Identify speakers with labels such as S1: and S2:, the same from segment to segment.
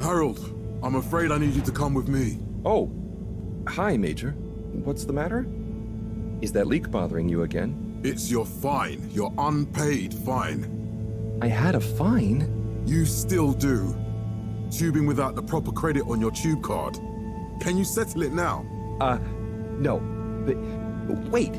S1: Harold, I'm afraid I need you to come with me.
S2: Oh, hi, Major. What's the matter? Is that leak bothering you again?
S1: It's your fine, your unpaid fine.
S2: I had a fine?
S1: You still do. Tubing without the proper credit on your tube card. Can you settle it now?
S2: No. But, wait,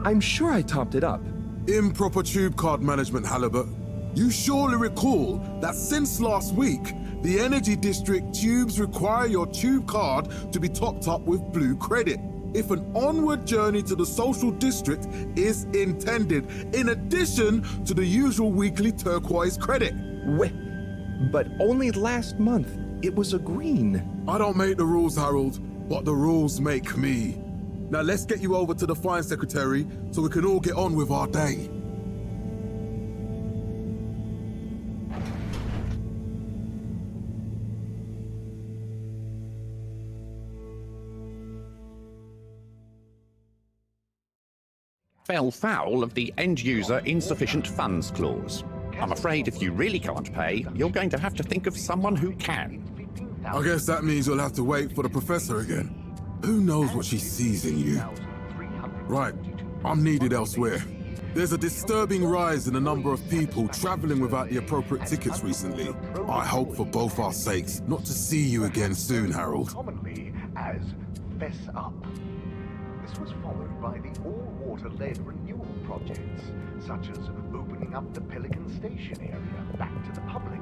S2: I'm sure I topped it up.
S1: Improper tube card management, Halibut. You surely recall that since last week, the Energy District tubes require your tube card to be topped up with blue credit if an onward journey to the social district is intended, in addition to the usual weekly turquoise credit.
S2: Wait, but only last month it was a green.
S1: I don't make the rules, Harold, but the rules make me. Now let's get you over to the fine secretary so we can all get on with our day.
S3: Fell foul of the end-user insufficient funds clause. I'm afraid if you really can't pay, you're going to have to think of someone who can.
S1: I guess that means you'll have to wait for the professor again. Who knows what she sees in you? Right, I'm needed elsewhere. There's a disturbing rise in the number of people traveling without the appropriate tickets recently. I hope for both our sakes not to see you again soon, Harold.
S4: Commonly as fess up. This was followed by the all-water-led renewal projects, such as opening up the Pelican Station area back to the public.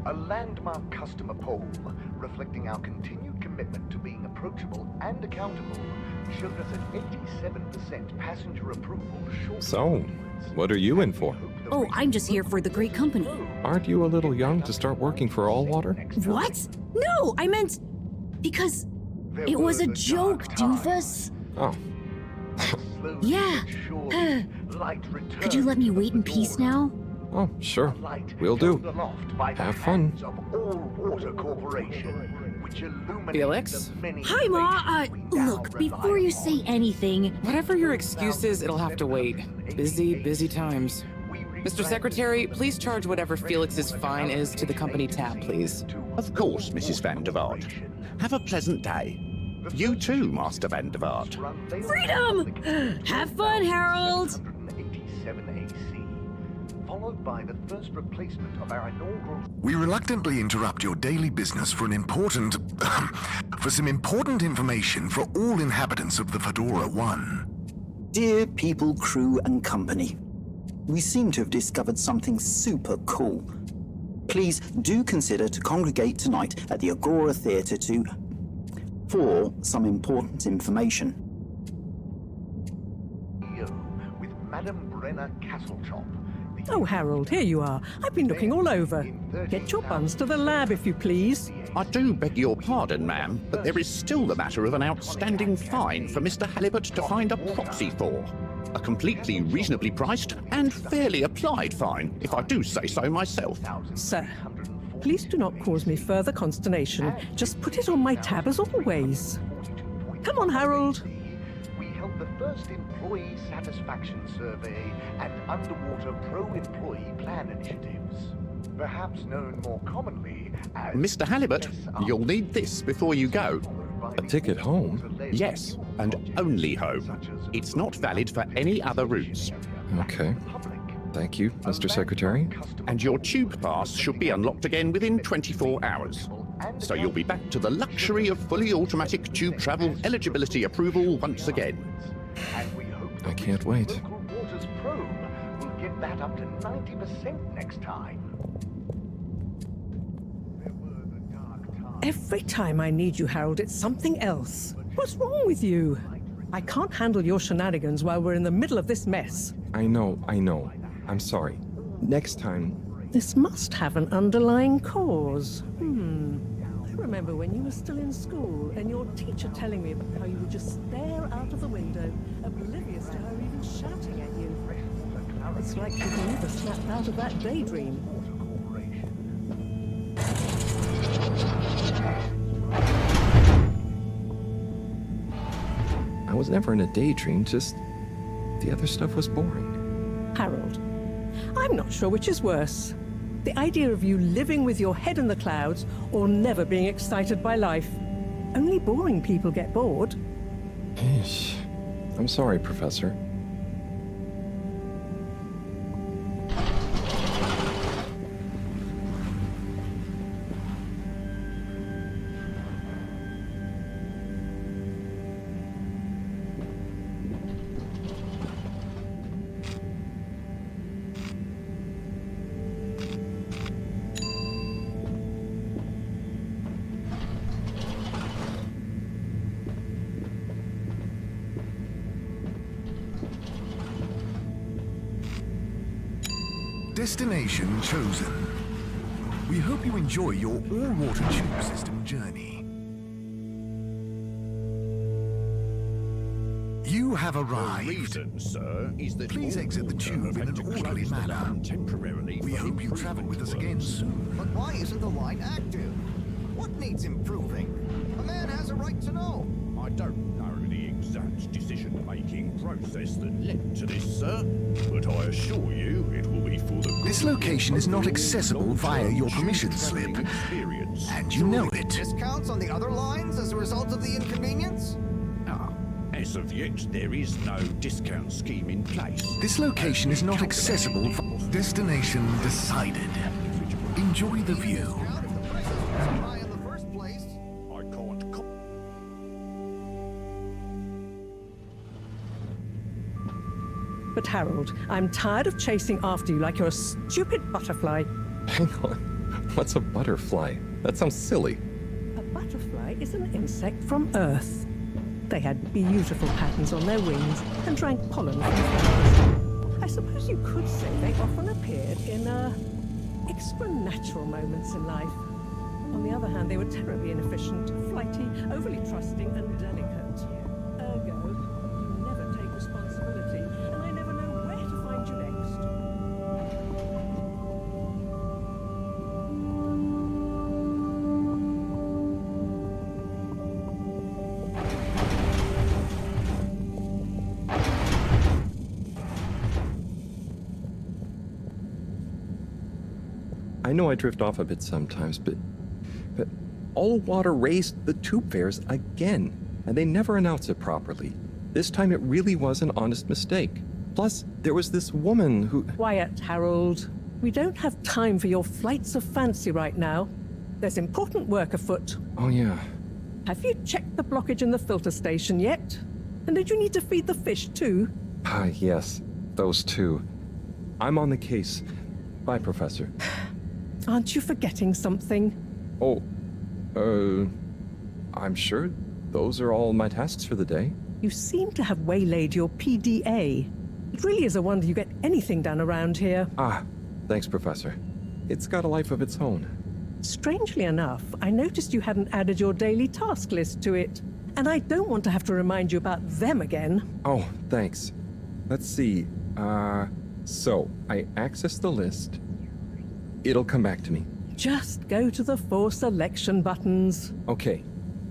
S4: A landmark customer poll reflecting our continued commitment to being approachable and accountable showed us an 87% passenger approval shortly
S2: So,
S4: afterwards.
S2: what are you in for?
S5: Oh, I'm just here for the great company.
S2: Aren't you a little young to start working for All Water?
S5: What? No, I meant... because... it was a joke, doofus.
S2: Oh.
S5: Yeah. Could you let me wait in peace now?
S2: Oh, sure. Will do. Have fun.
S6: Felix?
S5: Hi, Ma. Look, before you say anything...
S6: Whatever your excuse is, it'll have to wait. Busy times. Mr. Secretary, please charge whatever Felix's fine is to the company tab, please.
S3: Of course, Mrs. Van der Vaart. Have a pleasant day. You too, Master Van der Vaart.
S5: Freedom! Have fun, Harold!
S4: 187 AC, followed by the first replacement of our inaugural...
S7: We reluctantly interrupt your daily business for for some important information for all inhabitants of the Fedora 1.
S8: Dear people, crew, and company, we seem to have discovered something super cool. Please do consider to congregate tonight at the Agora Theatre for some important information.
S4: with Madame Brenner Castlechop.
S9: Oh, Harold, here you are. I've been looking all over. Get your buns to the lab, if you please.
S3: I do beg your pardon, ma'am, but there is still the matter of an outstanding fine for Mr. Halibut to find a proxy for. A completely reasonably priced and fairly applied fine, if I do say so myself.
S9: Sir, please do not cause me further consternation. Just put it on my tab as always. Come on, Harold.
S4: We held the first employee satisfaction survey and underwater pro-employee plan initiatives, perhaps known more commonly as...
S3: Mr. Halibut, you'll need this before you go.
S2: A ticket home?
S3: Yes, and only home. It's not valid for any other routes.
S2: Okay. Thank you, Mr. Secretary.
S3: And your tube pass should be unlocked again within 24 hours. So you'll be back to the luxury of fully automatic tube travel eligibility approval once again.
S2: I can't wait.
S4: Local Waters probe will get that up to 90% next time.
S9: Every time I need you, Harold, it's something else. What's wrong with you? I can't handle your shenanigans while we're in the middle of this mess.
S2: I know. I'm sorry. Next time...
S9: This must have an underlying cause. I remember when you were still in school and your teacher telling me about how you would just stare out of the window, oblivious to her even shouting at you. It's like you can never snap out of that daydream.
S2: I was never in a daydream, just... the other stuff was boring.
S9: Harold, I'm not sure which is worse. The idea of you living with your head in the clouds or never being excited by life. Only boring people get bored.
S2: I'm sorry, Professor.
S7: Destination chosen. We hope you enjoy your all-water tube system journey. You have arrived.
S3: The reason, sir, is that
S7: Please exit the tube in an orderly manner.
S3: Temporarily.
S7: We hope you travel with us again soon.
S10: But why isn't the line active? What needs improving? A man has a right to know.
S3: I don't know the exact decision-making process that led to this, sir, but I assure you it will be for the...
S7: This location is not accessible via your permission slip, and you know it.
S10: Discounts on the other lines as a result of the inconvenience?
S3: As of yet, there is no discount scheme in place.
S7: This location is not accessible for... Destination decided. Enjoy the view.
S10: Discount if the price is too high in the first place.
S3: I can't...
S9: But Harold, I'm tired of chasing after you like you're a stupid butterfly.
S2: Hang on. What's a butterfly? That sounds silly.
S9: A butterfly is an insect from Earth. They had beautiful patterns on their wings and drank pollen from flowers. I suppose you could say they often appeared in extra-natural moments in life. On the other hand, they were terribly inefficient, flighty, overly trusting, and delicate. Ergo, you never take responsibility, and I never know where to find you next.
S2: I know I drift off a bit sometimes, but all water raised the tube fares again, and they never announce it properly. This time it really was an honest mistake. Plus, there was this woman who...
S9: Quiet, Harold. We don't have time for your flights of fancy right now. There's important work afoot.
S2: Oh, yeah.
S9: Have you checked the blockage in the filter station yet? And did you need to feed the fish too?
S2: Yes. Those two. I'm on the case. Bye, Professor.
S9: Aren't you forgetting something?
S2: Oh, I'm sure those are all my tasks for the day.
S9: You seem to have waylaid your PDA. It really is a wonder you get anything done around here.
S2: Thanks, Professor. It's got a life of its own.
S9: Strangely enough, I noticed you hadn't added your daily task list to it. And I don't want to have to remind you about them again.
S2: Oh, thanks. Let's see. So, I access the list. It'll come back to me.
S9: Just go to the 4 selection buttons.
S2: Okay.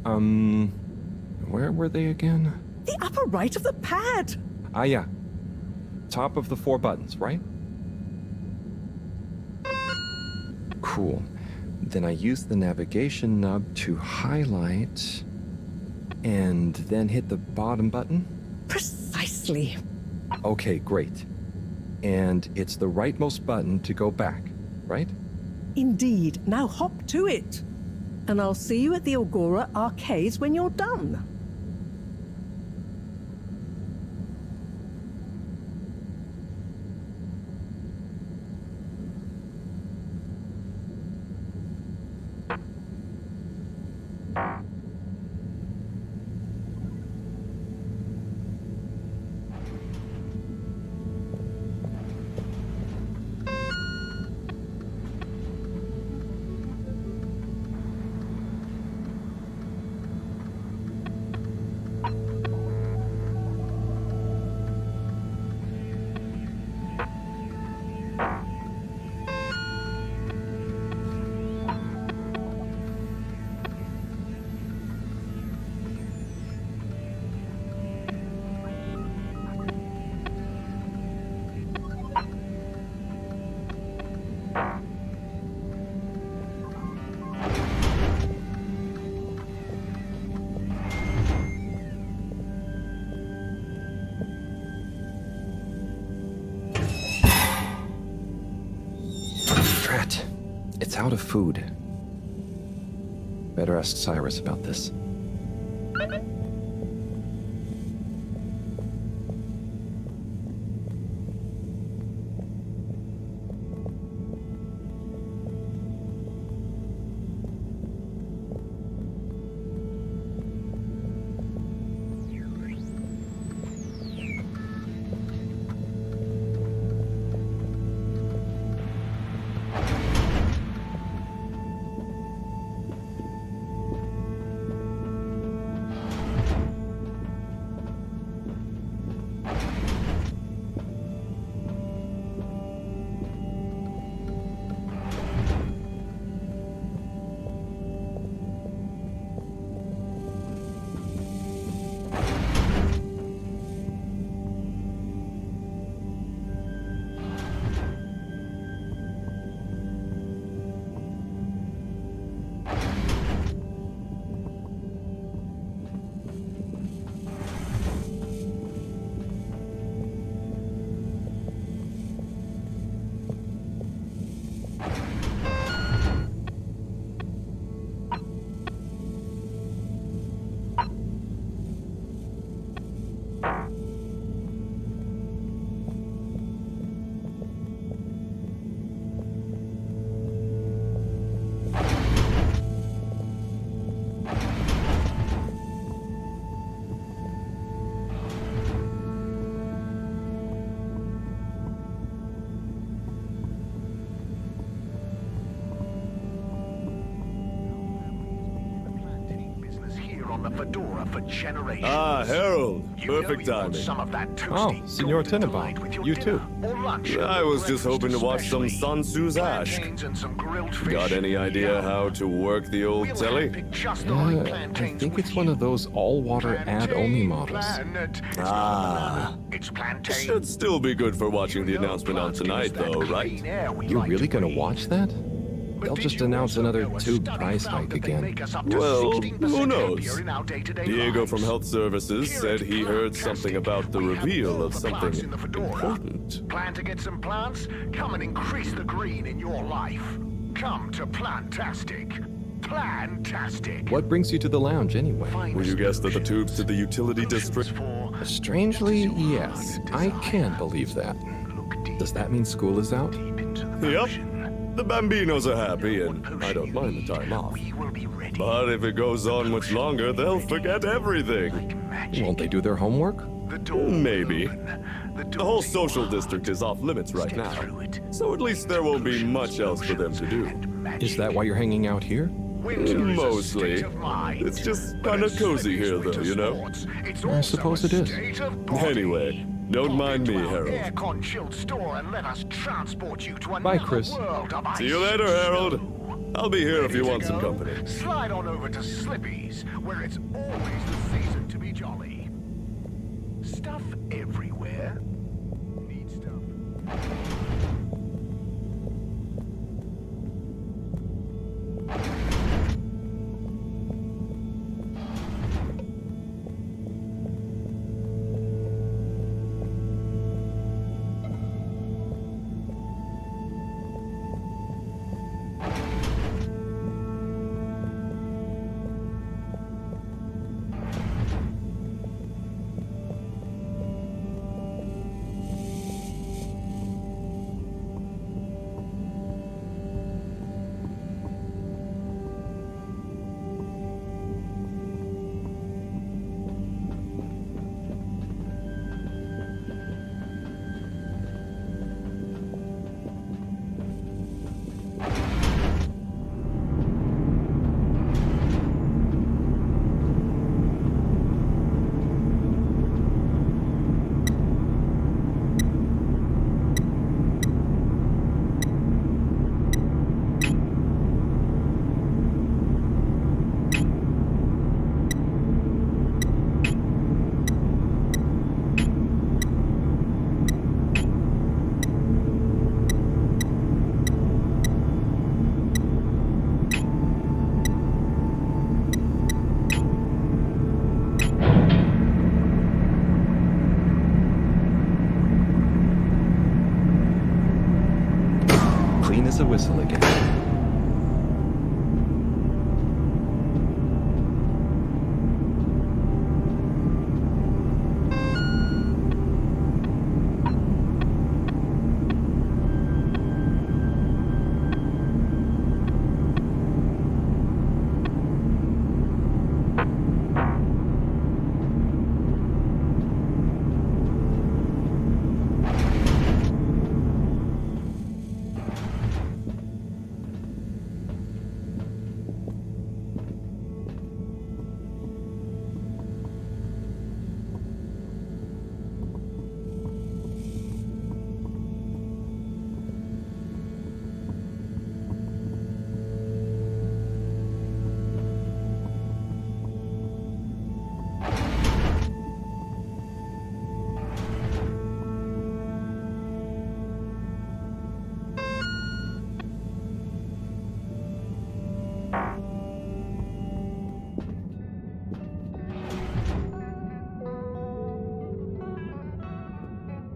S2: Where were they again?
S9: The upper right of the pad.
S2: Yeah. Top of the 4 buttons, right? Cool. Then I use the navigation nub to highlight, and then hit the bottom button?
S9: Precisely.
S2: Okay, great. And it's the rightmost button to go back, right?
S9: Indeed. Now hop to it. And I'll see you at the Agora arcades when you're done.
S2: It's out of food. Better ask Cyrus about this.
S4: Fedora for generations.
S11: Ah, Harold. Perfect timing.
S4: Some of that
S2: Oh, Senor Tenenbaum. You too.
S11: I was just hoping to watch some Sansu's Ash. Got any idea how to work the old telly?
S2: I think it's one of those all-water ad-only models.
S11: Ah. Should still be good for watching the announcement on tonight, though, right?
S2: You're really gonna watch that? They'll just announce another tube price hike again.
S11: Well, who knows? Diego from Health Services said he heard something about the reveal of something important.
S4: Plan to get some plants? Come and increase the green in your life. Come to Plantastic. Plantastic.
S2: What brings you to the lounge, anyway?
S11: Would you guess that the tube's to the utility district?
S2: Strangely, yes. I can believe that. Does that mean school is out?
S11: Yep. The Bambinos are happy, and I don't mind the time off. But if it goes on much longer, they'll forget everything.
S2: Won't they do their homework?
S11: Maybe. The whole social district is off limits right now, so at least there won't be much else for them to do.
S2: Is that why you're hanging out here?
S11: Mostly. It's just kind of cozy here, though, you know?
S2: I suppose it is.
S11: Anyway, don't mind me, Harold.
S2: Bye, Chris.
S11: See you later, Harold. I'll be here if you want some company.
S4: Slide on over to Slippy's, where it's always the season to be jolly. Stuff everywhere. Need stuff.
S2: Clean as a whistle again.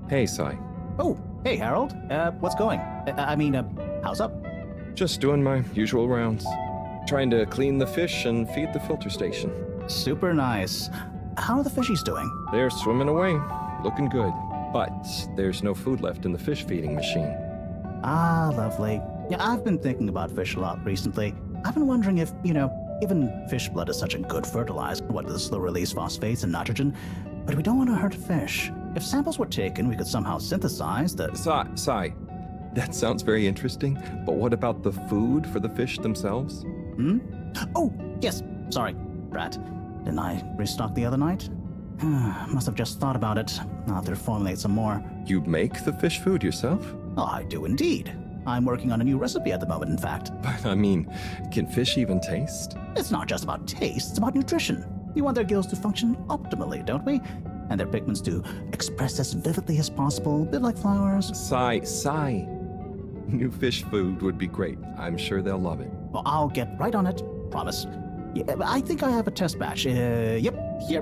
S2: Hey, Sai.
S12: Oh, hey, Harold. What's going? How's up?
S2: Just doing my usual rounds. Trying to clean the fish and feed the filter station.
S12: Super nice. How are the fishies doing?
S2: They're swimming away, looking good. But there's no food left in the fish feeding machine.
S12: Ah, lovely. Yeah, I've been thinking about fish a lot recently. I've been wondering if, even fish blood is such a good fertilizer, what the slow-release phosphates and nitrogen, but we don't want to hurt a fish. If samples were taken, we could somehow synthesize the...
S2: Sai, that sounds very interesting, but what about the food for the fish themselves?
S12: Oh, yes. Sorry, Brat. Didn't I restock the other night? Must have just thought about it. I'll have to formulate some more.
S2: You make the fish food yourself?
S12: Oh, I do indeed. I'm working on a new recipe at the moment, in fact.
S2: But, I mean, can fish even taste?
S12: It's not just about taste, it's about nutrition. We want their gills to function optimally, don't we? And their pigments to express as vividly as possible, a bit like flowers.
S2: Sai. New fish food would be great. I'm sure they'll love it.
S12: Well, I'll get right on it. Promise. Yeah, I think I have a test batch. Yep, here.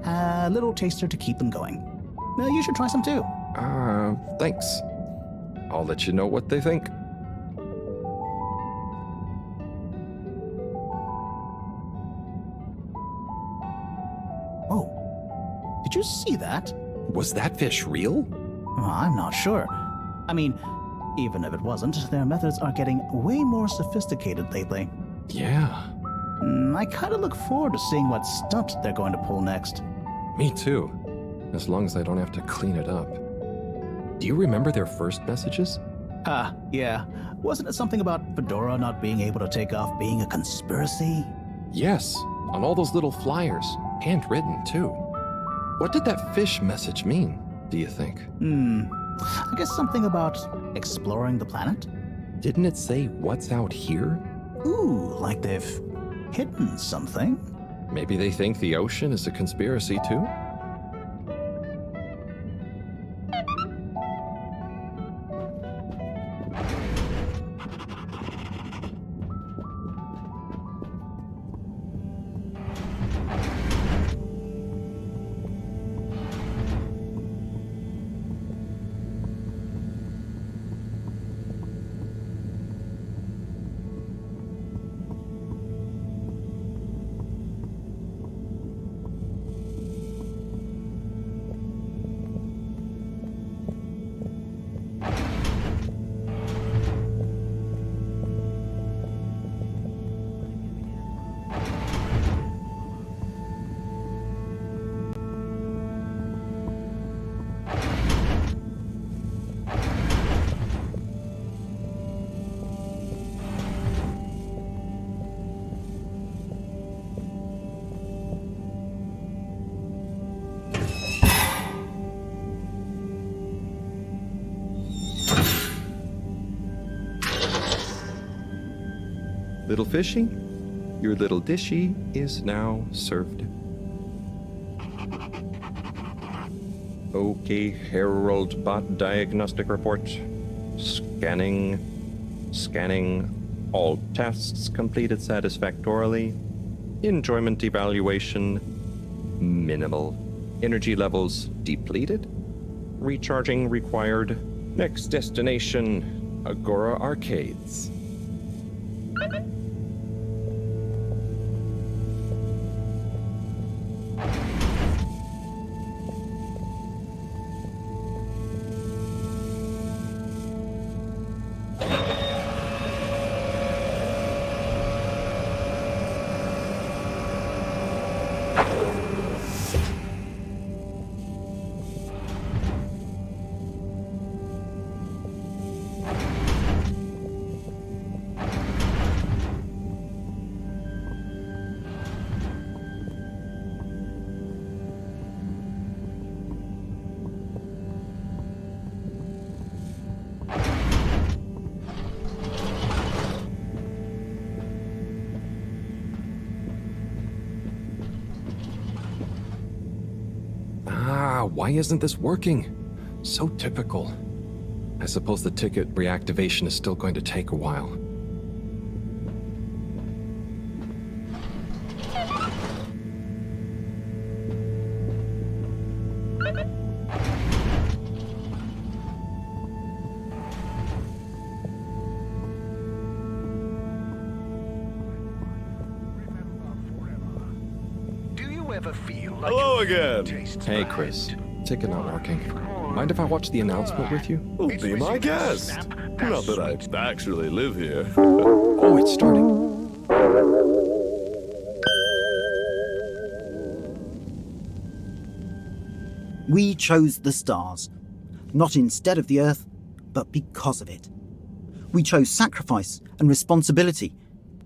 S12: A little taster to keep them going. You should try some too.
S2: Thanks. I'll let you know what they think.
S12: Oh, did you see that?
S2: Was that fish real?
S12: I'm not sure. I mean, even if it wasn't, their methods are getting way more sophisticated lately.
S2: Yeah.
S12: I kind of look forward to seeing what stunt they're going to pull next.
S2: Me too. As long as I don't have to clean it up. Do you remember their first messages?
S12: Yeah. Wasn't it something about Fedora not being able to take off being a conspiracy?
S2: Yes, on all those little flyers. Handwritten, too. What did that fish message mean, do you think?
S12: I guess something about exploring the planet?
S2: Didn't it say what's out here?
S12: Ooh, like they've hidden something?
S2: Maybe they think the ocean is a conspiracy, too? Little fishy, your little dishy is now served. Okay, Harold Bot diagnostic report. Scanning. All tests completed satisfactorily. Enjoyment evaluation minimal. Energy levels depleted. Recharging required. Next destination, Agora Arcades. Why isn't this working? So typical. I suppose the ticket reactivation is still going to take a while.
S11: ever feel like hello again.
S2: Hey, Chris. Ticket not working. Mind if I watch the announcement with you?
S11: Well, be my guest. Not that I actually live here.
S2: Oh, it's starting.
S8: We chose the stars, not instead of the Earth, but because of it. We chose sacrifice and responsibility.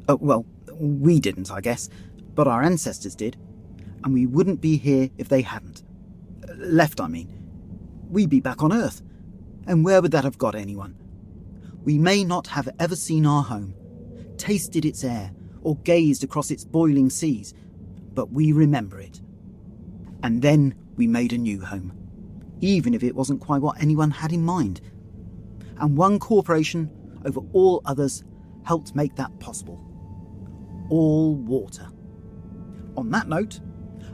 S8: Well, we didn't, I guess, but our ancestors did, and we wouldn't be here if they hadn't. Left, I mean. We'd be back on Earth, and where would that have got anyone? We may not have ever seen our home, tasted its air, or gazed across its boiling seas, but we remember it. And then we made a new home, even if it wasn't quite what anyone had in mind. And one corporation over all others helped make that possible. All water. On that note,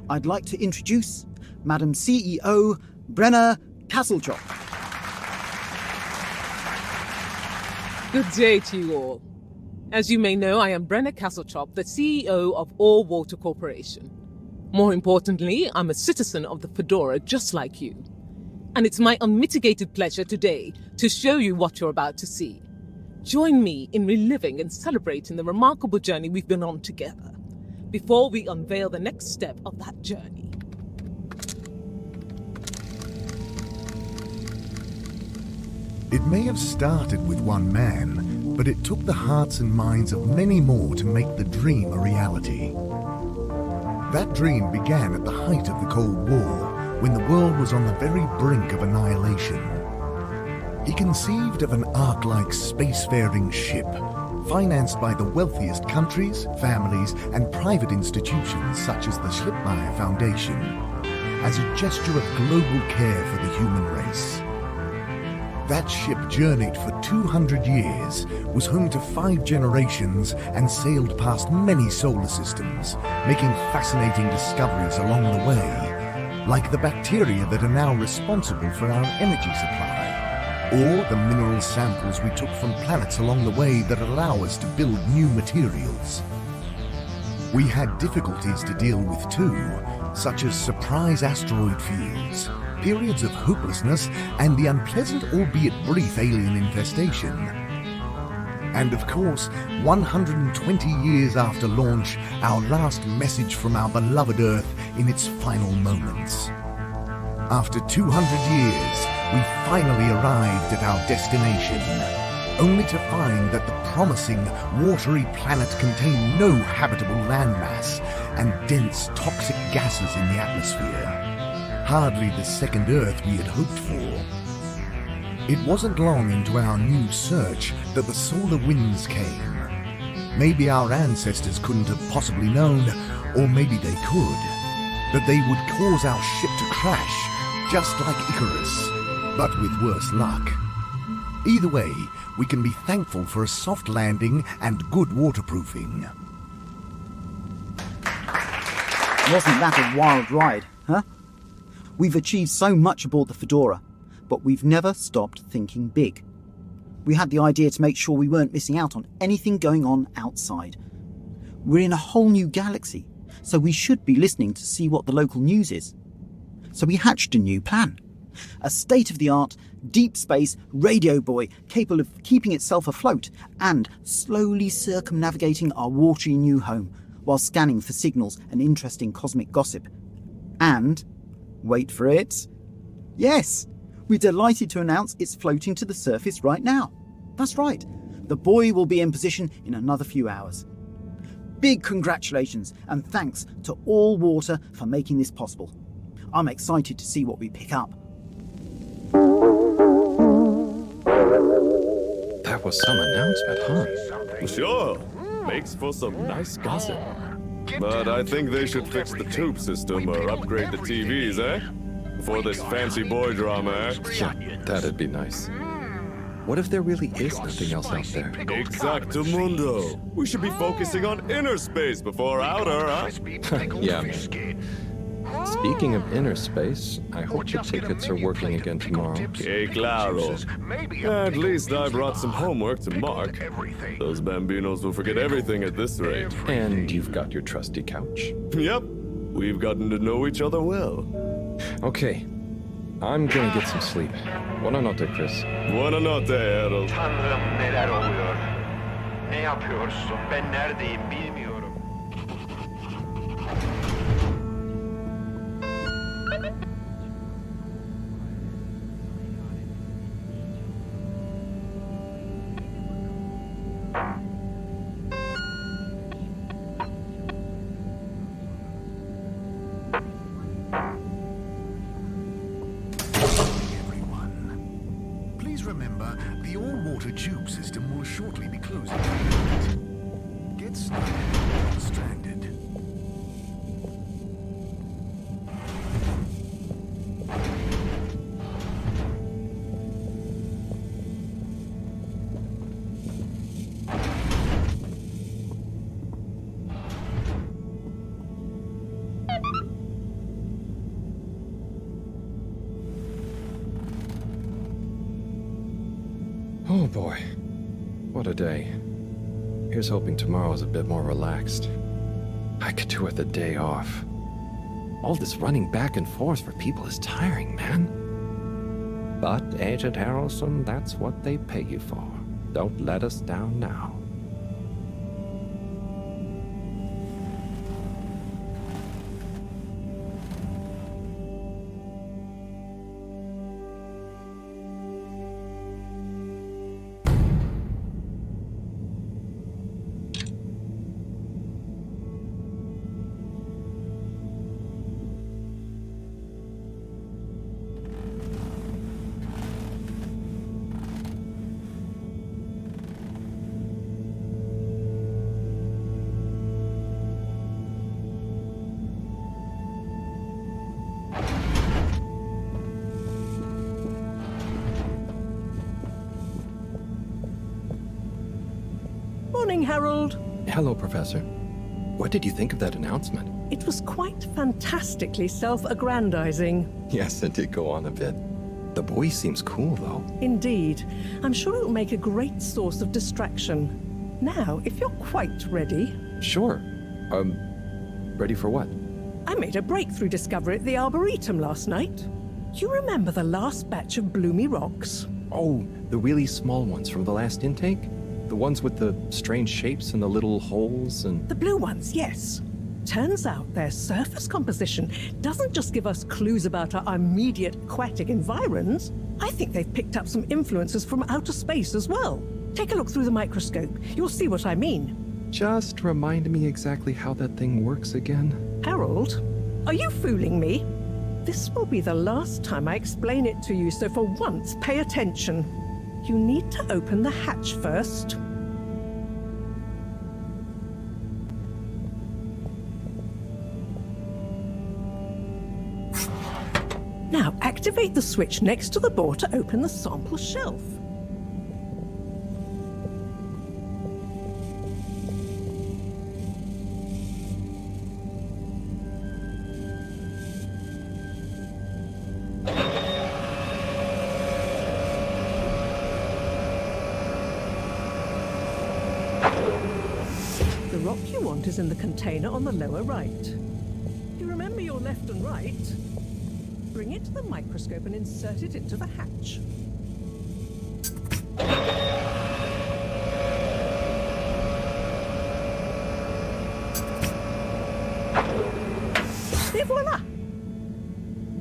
S8: I'd like to introduce Madam CEO Brenna Castletop.
S13: Good day to you all. As you may know, I am Brenna Castletop, the CEO of All Water Corporation. More importantly, I'm a citizen of the Fedora just like you. And it's my unmitigated pleasure today to show you what you're about to see. Join me in reliving and celebrating the remarkable journey we've been on together, before we unveil the next step of that journey.
S7: It may have started with one man, but it took the hearts and minds of many more to make the dream a reality. That dream began at the height of the Cold War, when the world was on the very brink of annihilation. He conceived of an Ark-like spacefaring ship, financed by the wealthiest countries, families, and private institutions such as the Schlipmeyer Foundation, as a gesture of global care for the human race. That ship journeyed for 200 years, was home to 5 generations, and sailed past many solar systems, making fascinating discoveries along the way, like the bacteria that are now responsible for our energy supply, or the mineral samples we took from planets along the way that allow us to build new materials. We had difficulties to deal with too, such as surprise asteroid fields, periods of hopelessness, and the unpleasant albeit brief alien infestation. And of course, 120 years after launch, our last message from our beloved Earth in its final moments. After 200 years, we finally arrived at our destination, only to find that the promising, watery planet contained no habitable landmass and dense, toxic gases in the atmosphere. Hardly the second Earth we had hoped for. It wasn't long into our new search that the solar winds came. Maybe our ancestors couldn't have possibly known, or maybe they could, that they would cause our ship to crash, just like Icarus, but with worse luck. Either way, we can be thankful for a soft landing and good waterproofing.
S8: Wasn't that a wild ride, huh? We've achieved so much aboard the Fedora, but we've never stopped thinking big. We had the idea to make sure we weren't missing out on anything going on outside. We're in a whole new galaxy, so we should be listening to see what the local news is. So we hatched a new plan. A state-of-the-art, deep space radio buoy capable of keeping itself afloat and slowly circumnavigating our watery new home while scanning for signals and interesting cosmic gossip. And, wait for it, yes, we're delighted to announce it's floating to the surface right now. That's right, the buoy will be in position in another few hours. Big congratulations and thanks to All Water for making this possible. I'm excited to see what we pick up.
S2: That was some announcement, huh?
S11: Sure. Makes for some nice gossip. But I think they should fix the tube system or upgrade the TVs, eh? Before this fancy boy drama, eh?
S2: Yeah, that'd be nice. What if there really is nothing else out there?
S11: Exactamundo. We should be focusing on inner space before outer, huh?
S2: Yeah, man. Speaking of inner space, I hope your tickets are working again tomorrow.
S11: Que claro. At least I brought some homework to mark. Those bambinos will forget everything at this rate.
S2: And you've got your trusty couch.
S11: Yep. We've gotten to know each other well.
S2: Okay, I'm gonna get some sleep. Buona notte, Chris.
S11: Buona notte, Harold.
S14: Tanrım neler oluyor? Ne yapıyorsun? Ben neredeyim bilmiyorum.
S7: Remember, the all-water tube system will shortly be closing. Get started, not stranded.
S2: Oh boy, what a day. Here's hoping tomorrow's a bit more relaxed. I could do with a day off. All this running back and forth for people is tiring, man. But, Agent Harrelson, that's what they pay you for. Don't let us down now.
S9: Morning, Harold.
S2: Hello, Professor. What did you think of that announcement?
S9: It was quite fantastically self-aggrandizing.
S2: Yes, it did go on a bit. The boy seems cool, though.
S9: Indeed. I'm sure it'll make a great source of distraction. Now, if you're quite ready...
S2: Sure. Ready for what?
S9: I made a breakthrough discovery at the Arboretum last night. You remember the last batch of bloomy rocks?
S2: Oh, the really small ones from the last intake? The ones with the strange shapes and the little holes and...
S9: The blue ones, yes. Turns out their surface composition doesn't just give us clues about our immediate aquatic environs. I think they've picked up some influences from outer space as well. Take a look through the microscope. You'll see what I mean.
S2: Just remind me exactly how that thing works again.
S9: Harold, are you fooling me? This will be the last time I explain it to you, so for once, pay attention. You need to open the hatch first. Now, activate the switch next to the board to open the sample shelf. The rock you want is in the container on the lower right. You remember your left and right? Bring it to the microscope and insert it into the hatch. Et voila!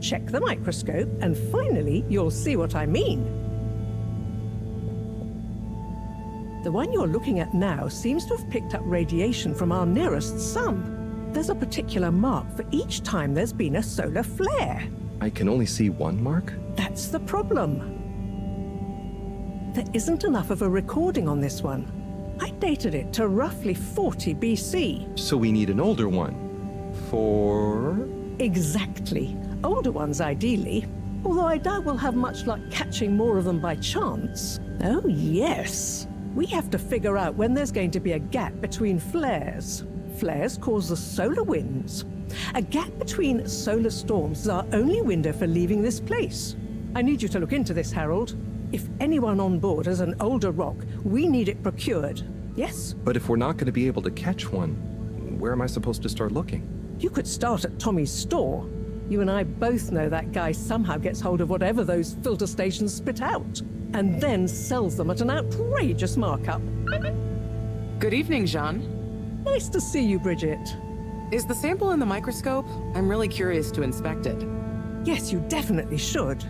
S9: Check the microscope and finally you'll see what I mean. The one you're looking at now seems to have picked up radiation from our nearest sun. There's a particular mark for each time there's been a solar flare.
S2: I can only see one mark?
S9: That's the problem. There isn't enough of a recording on this one. I dated it to roughly 40 BC.
S2: So we need an older one. For...
S9: Exactly. Older ones, ideally. Although I doubt we'll have much luck catching more of them by chance. Oh, yes. We have to figure out when there's going to be a gap between flares. Flares cause the solar winds. A gap between solar storms is our only window for leaving this place. I need you to look into this, Harold. If anyone on board has an older rock, we need it procured. Yes?
S2: But if we're not going to be able to catch one, where am I supposed to start looking?
S9: You could start at Tommy's store. You and I both know that guy somehow gets hold of whatever those filter stations spit out, and then sells them at an outrageous markup.
S6: Good evening, Jean.
S9: Nice to see you, Bridget.
S6: Is the sample in the microscope? I'm really curious to inspect it.
S9: Yes, you definitely should.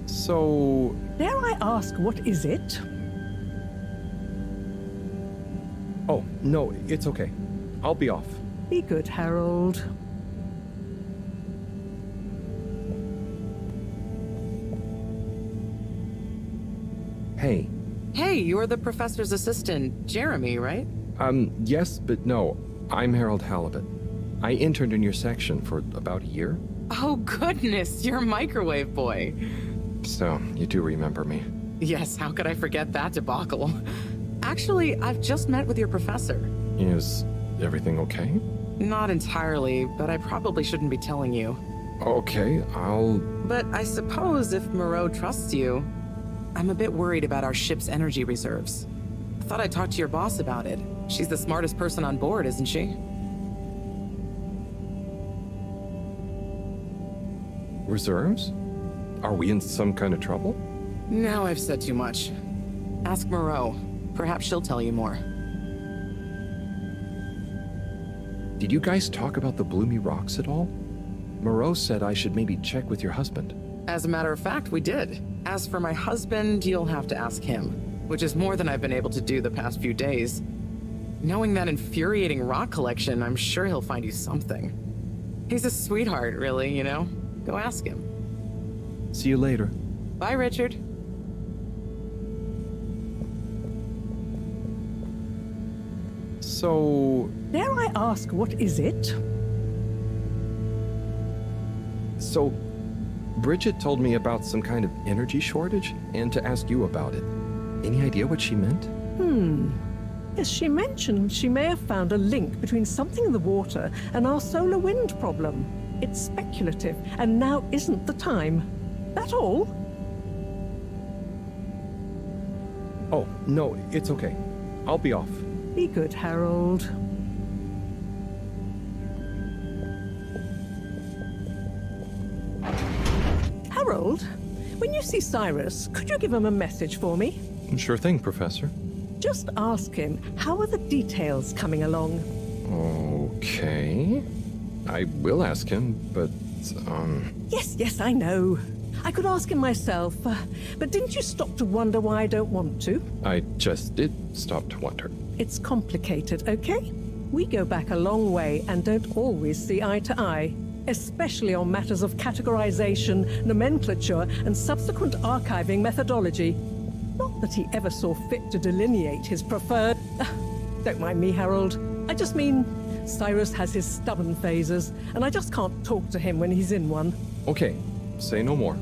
S2: So...
S9: Dare I ask, what is it?
S2: Oh, no, it's okay. I'll be off.
S9: Be good, Harold.
S2: Hey.
S6: Hey, you're the professor's assistant, Jeremy, right?
S2: Yes, but no. I'm Harold Halibut. I interned in your section for about a year.
S6: Oh, goodness, you're a microwave boy.
S2: So, you do remember me.
S6: Yes, how could I forget that debacle? Actually, I've just met with your professor.
S2: Is everything okay?
S6: Not entirely, but I probably shouldn't be telling you.
S2: Okay, I'll...
S6: But I suppose if Moreau trusts you, I'm a bit worried about our ship's energy reserves. I thought I'd talk to your boss about it. She's the smartest person on board, isn't she?
S2: Reserves? Are we in some kind of trouble?
S6: Now I've said too much. Ask Moreau. Perhaps she'll tell you more.
S2: Did you guys talk about the Bloomy Rocks at all? Moreau said I should maybe check with your husband.
S6: As a matter of fact, we did. As for my husband, you'll have to ask him, which is more than I've been able to do the past few days. Knowing that infuriating rock collection, I'm sure he'll find you something. He's a sweetheart, really, you know? Go ask him.
S2: See you later.
S6: Bye, Richard.
S2: So...
S9: Dare I ask, what is it?
S2: So, Bridget told me about some kind of energy shortage, and to ask you about it. Any idea what she meant?
S9: Yes, she mentioned she may have found a link between something in the water and our solar wind problem. It's speculative, and now isn't the time. That all?
S2: Oh, no, it's okay. I'll be off.
S9: Be good, Harold. Harold, when you see Cyrus, could you give him a message for me?
S2: Sure thing, Professor.
S9: Just ask him, how are the details coming along?
S2: Okay. I will ask him, but,
S9: Yes, I know. I could ask him myself, but didn't you stop to wonder why I don't want to?
S2: I just did stop to wonder.
S9: It's complicated, okay? We go back a long way and don't always see eye to eye, especially on matters of categorization, nomenclature, and subsequent archiving methodology. Not that he ever saw fit to delineate his preferred... Don't mind me, Harold. I just mean, Cyrus has his stubborn phases, and I just can't talk to him when he's in one.
S2: Okay, say no more.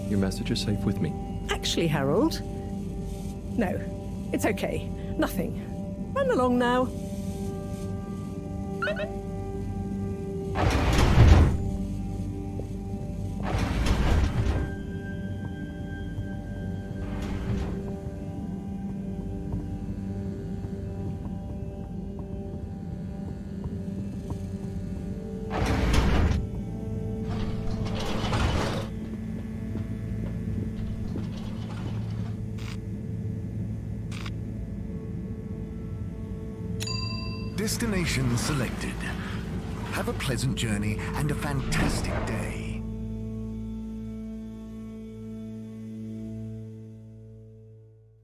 S2: Your message is safe with me.
S9: Actually, Harold... No, it's okay. Nothing. Run along now.
S7: Destination selected. Have a pleasant journey and a fantastic day.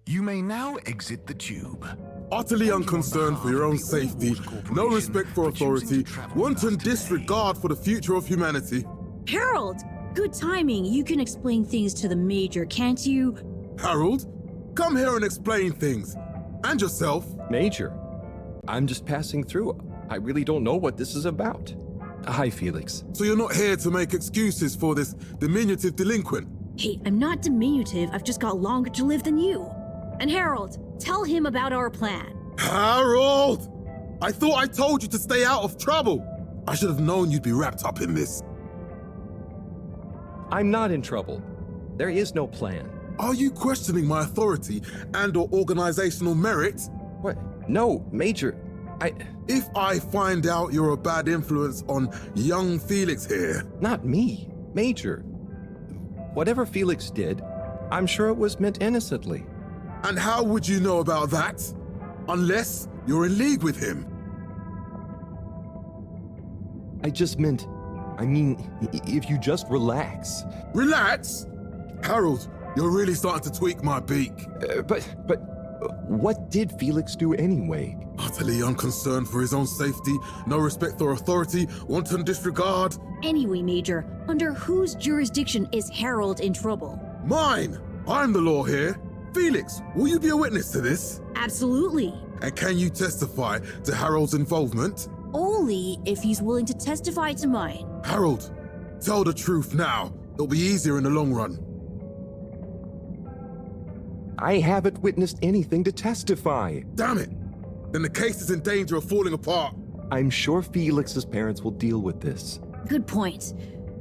S7: You may now exit the tube.
S1: Utterly unconcerned for your own safety, no respect for authority, wanton disregard for the future of humanity.
S5: Harold! Good timing. You can explain things to the Major, can't you?
S1: Harold, come here and explain things. And yourself.
S2: Major, I'm just passing through. I really don't know what this is about. Hi, Felix.
S1: So you're not here to make excuses for this diminutive delinquent?
S5: Hey, I'm not diminutive. I've just got longer to live than you. And Harold, tell him about our plan.
S1: Harold! I thought I told you to stay out of trouble. I should have known you'd be wrapped up in this.
S2: I'm not in trouble. There is no plan.
S1: Are you questioning my authority and/or organizational merit?
S2: What? No, Major.
S1: If I find out you're a bad influence on young Felix here...
S2: Not me, Major. Whatever Felix did, I'm sure it was meant innocently.
S1: And how would you know about that? Unless you're in league with him.
S2: I mean, if you just relax.
S1: Relax? Harold, you're really starting to tweak my beak.
S2: But what did Felix do anyway?
S1: Utterly unconcerned for his own safety, no respect for authority, wanton disregard.
S5: Anyway, Major, under whose jurisdiction is Harold in trouble?
S1: Mine! I'm the law here. Felix, will you be a witness to this?
S5: Absolutely.
S1: And can you testify to Harold's involvement?
S5: Only if he's willing to testify to mine.
S1: Harold, tell the truth now. It'll be easier in the long run.
S2: I haven't witnessed anything to testify.
S1: Damn it! Then the case is in danger of falling apart.
S2: I'm sure Felix's parents will deal with this.
S5: Good point.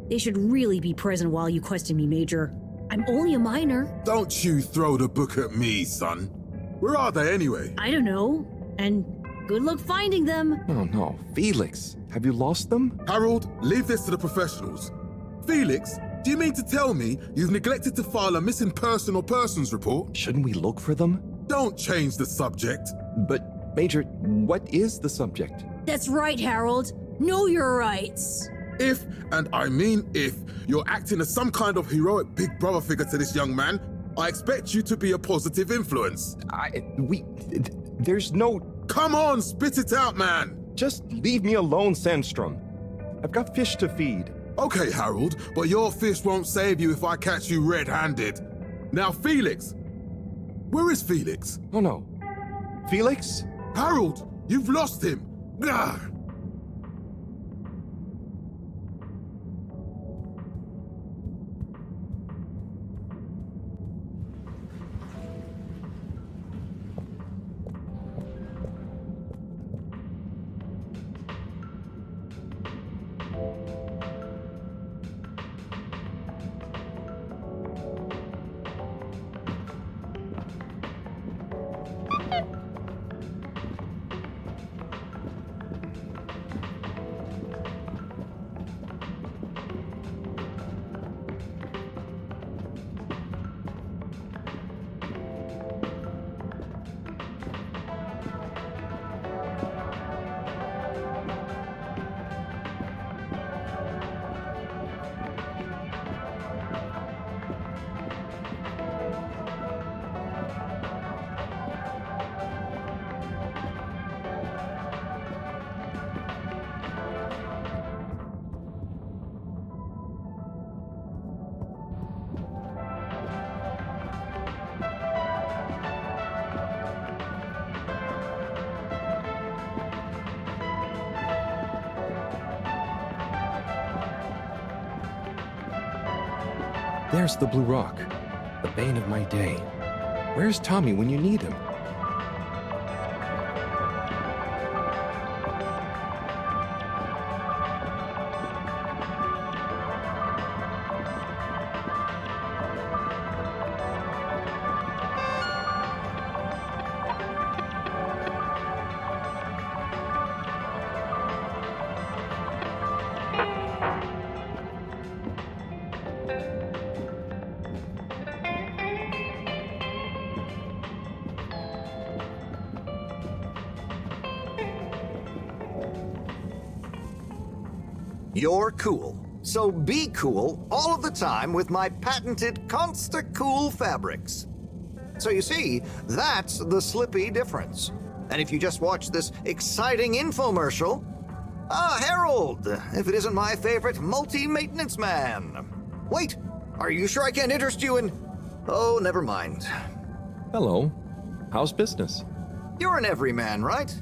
S5: They should really be present while you question me, Major. I'm only a minor.
S1: Don't you throw the book at me, son. Where are they anyway?
S5: I don't know. And good luck finding them.
S2: Oh no, Felix, have you lost them?
S1: Harold, leave this to the professionals. Felix, do you mean to tell me you've neglected to file a missing person or persons report?
S2: Shouldn't we look for them?
S1: Don't change the subject.
S2: But, Major, what is the subject?
S5: That's right, Harold. Know your rights.
S1: If, and I mean if, you're acting as some kind of heroic big brother figure to this young man, I expect you to be a positive influence.
S2: There's no...
S1: Come on, spit it out, man!
S2: Just leave me alone, Sandstrom. I've got fish to feed.
S1: Okay, Harold, but your fish won't save you if I catch you red-handed. Now, Felix! Where is Felix?
S2: Oh no. Felix?
S1: Harold, you've lost him! Gah!
S2: There's the Blue Rock, the bane of my day. Where's Tommy when you need him?
S10: You're cool. So be cool all of the time with my patented Consta-Cool fabrics. So you see, that's the Slippy difference. And if you just watch this exciting infomercial... Harold! If it isn't my favorite multi-maintenance man. Wait, are you sure I can't interest you in... Oh, never mind.
S2: Hello. How's business?
S10: You're an everyman, right?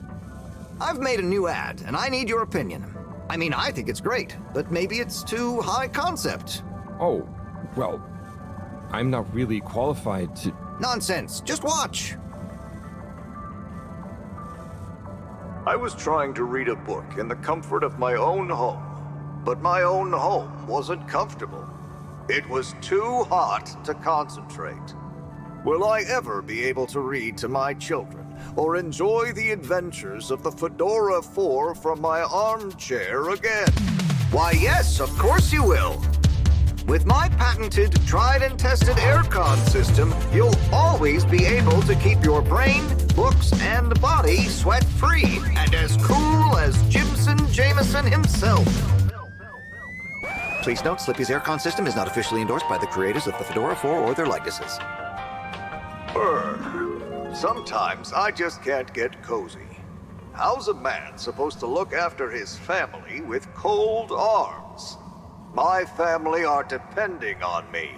S10: I've made a new ad, and I need your opinion. I mean, I think it's great, but maybe it's too high concept.
S2: Oh, well, I'm not really qualified to...
S10: Nonsense. Just watch.
S4: I was trying to read a book in the comfort of my own home, but my own home wasn't comfortable. It was too hot to concentrate. Will I ever be able to read to my children or enjoy the adventures of the Fedora 4 from my armchair again?
S10: Why, yes, of course you will. With my patented, tried and tested aircon system, you'll always be able to keep your brain, books, and body sweat-free and as cool as Jimson Jameson himself. Please note, Slippy's aircon system is not officially endorsed by the creators of the Fedora 4 or their likenesses.
S4: Sometimes I just can't get cozy. How's a man supposed to look after his family with cold arms? My family are depending on me.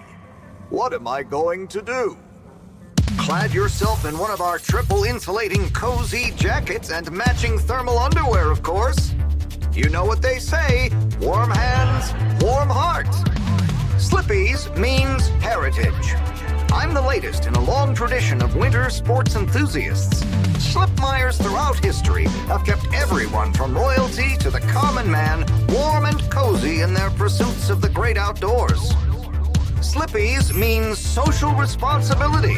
S4: What am I going to do?
S10: Clad yourself in one of our triple insulating cozy jackets and matching thermal underwear, of course. You know what they say, warm hands, warm heart. Slippy's means heritage. I'm the latest in a long tradition of winter sports enthusiasts. Schlipmeyers throughout history have kept everyone from royalty to the common man warm and cozy in their pursuits of the great outdoors. Slippy's means social responsibility.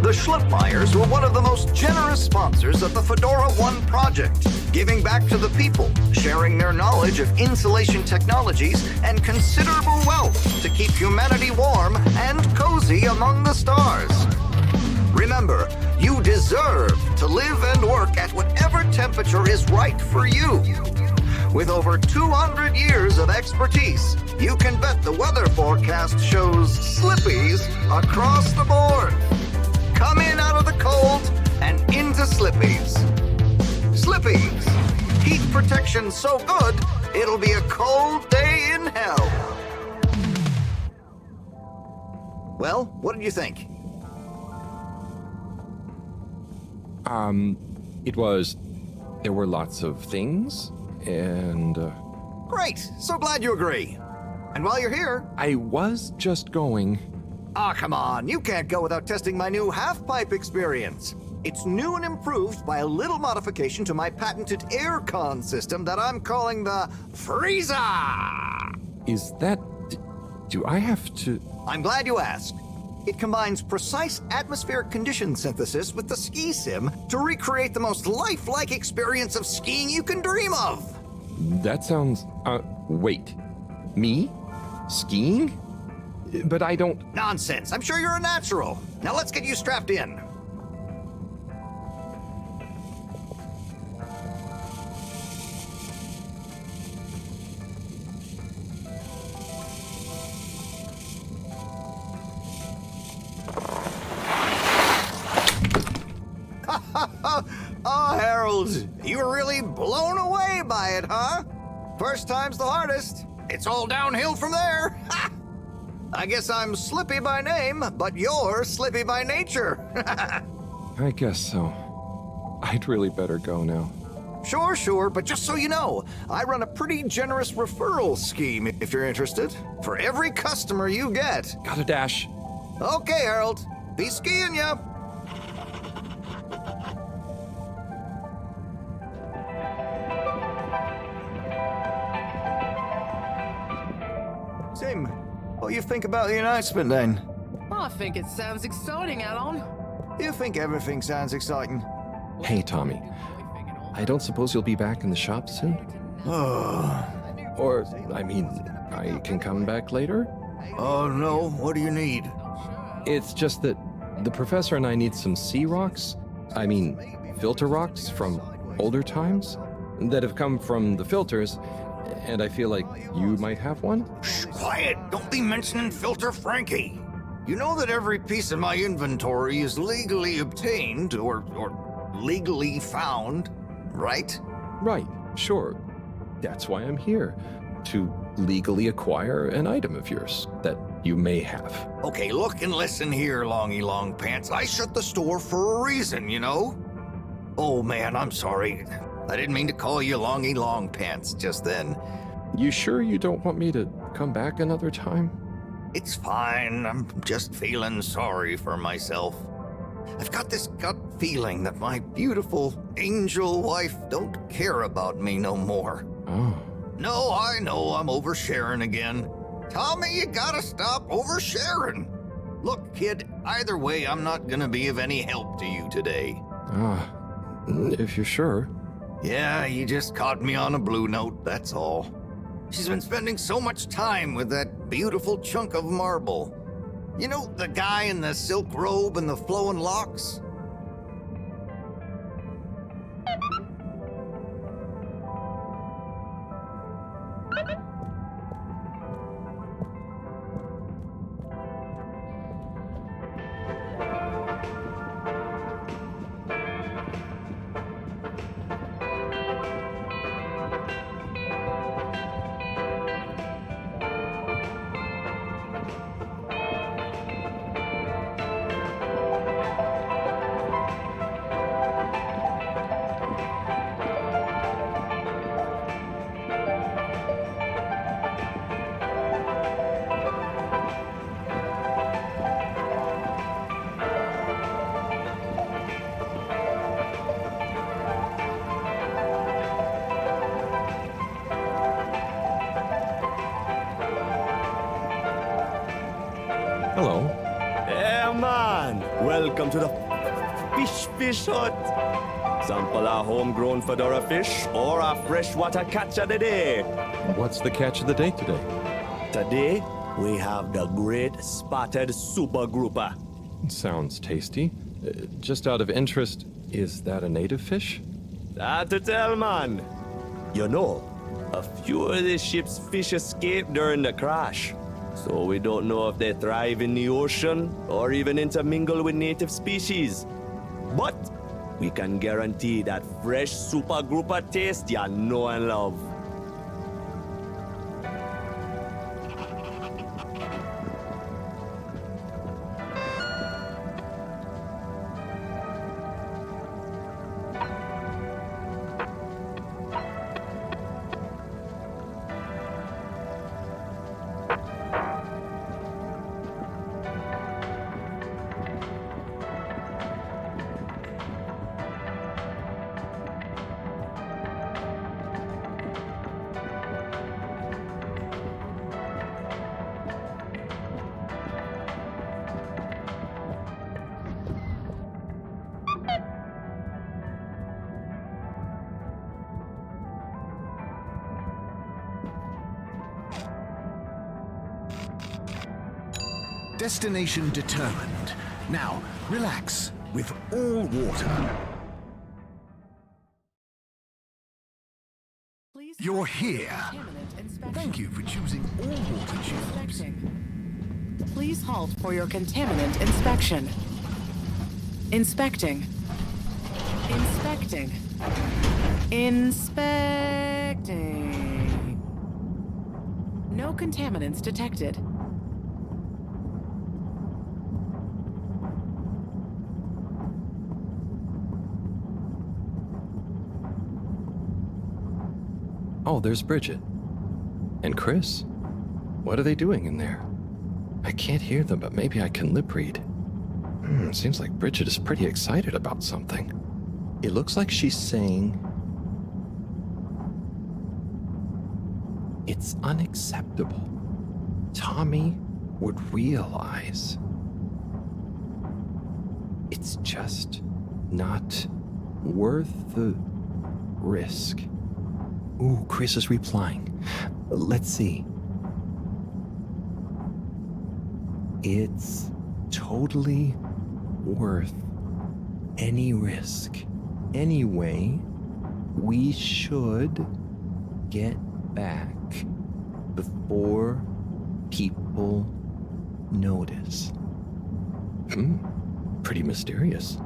S10: The Schlipmeyers were one of the most generous sponsors of the Fedora 1 project, giving back to the people, sharing their knowledge of insulation technologies and considerable wealth to keep humanity warm and cozy among the stars. Remember, you deserve to live and work at whatever temperature is right for you. With over 200 years of expertise, you can bet the weather forecast shows Slippies across the board. Come in out of the cold and into Slippies. Slippies. Heat protection so good, it'll be a cold day in hell. Well, what did you think?
S2: There were lots of things, and...
S10: Great! So glad you agree. And while you're here...
S2: I was just going...
S10: Ah, come on. You can't go without testing my new half-pipe experience. It's new and improved by a little modification to my patented aircon system that I'm calling the Freezer!
S2: Is that... do I have to...
S10: I'm glad you asked. It combines precise atmospheric condition synthesis with the ski sim to recreate the most lifelike experience of skiing you can dream of.
S2: That sounds... wait. Me? Skiing? But I don't...
S10: Nonsense. I'm sure you're a natural. Now let's get you strapped in. Oh, Harold, you were really blown away by it, huh? First time's the hardest. It's all downhill from there. I guess I'm Slippy by name, but you're Slippy by nature.
S2: I guess so. I'd really better go now.
S10: Sure, but just so you know, I run a pretty generous referral scheme if you're interested. For every customer you get.
S2: Gotta dash.
S10: Okay, Harold. Be skiing ya. Tim, what do you think about the announcement then?
S6: I think it sounds exciting, Alan.
S10: You think everything sounds exciting?
S2: Hey, Tommy. I don't suppose you'll be back in the shop soon? Or, I can come back later?
S10: Oh, no. What do you need?
S2: It's just that the professor and I need some sea rocks. Filter rocks from older times that have come from the filters, and I feel like you might have one?
S10: Shh, quiet. Don't be mentioning Filter Frankie. You know that every piece of my inventory is legally obtained or legally found, right?
S2: Right, sure. That's why I'm here. To legally acquire an item of yours that you may have.
S10: Okay, look and listen here, Longy Long Pants. I shut the store for a reason, you know? Oh man, I'm sorry. I didn't mean to call you Longy Long Pants just then.
S2: You sure you don't want me to come back another time?
S10: It's fine. I'm just feeling sorry for myself. I've got this gut feeling that my beautiful angel wife don't care about me no more.
S2: Oh.
S10: No, I know I'm oversharing again. Tommy, you gotta stop oversharing. Look, kid, either way, I'm not gonna be of any help to you today.
S2: If you're sure.
S10: Yeah, you just caught me on a blue note, that's all. She's been spending so much time with that beautiful chunk of marble. You know, the guy in the silk robe and the flowing locks?
S2: Hello.
S15: Yeah, man. Welcome to the fish hut. Sample a homegrown fedora fish or a freshwater catch of the day.
S2: What's the catch of the day today?
S15: Today, we have the great spotted super grouper.
S2: Sounds tasty. Just out of interest, is that a native fish?
S15: Hard to tell, man. You know, a few of the ship's fish escaped during the crash. So we don't know if they thrive in the ocean or even intermingle with native species. But we can guarantee that fresh super grouper taste you know and love.
S7: Destination determined. Now, relax with all water. You're here. Thank you for choosing all water tubes.
S6: Please halt for your contaminant inspection. Inspecting. Inspecting. Inspecting. No contaminants detected.
S2: Oh, there's Bridget. And Chris. What are they doing in there? I can't hear them, but maybe I can lip read. Seems like Bridget is pretty excited about something. It looks like she's saying, it's unacceptable. Tommy would realize it's just not worth the risk. Ooh, Chris is replying. Let's see. It's totally worth any risk. Anyway, we should get back before people notice. Pretty mysterious.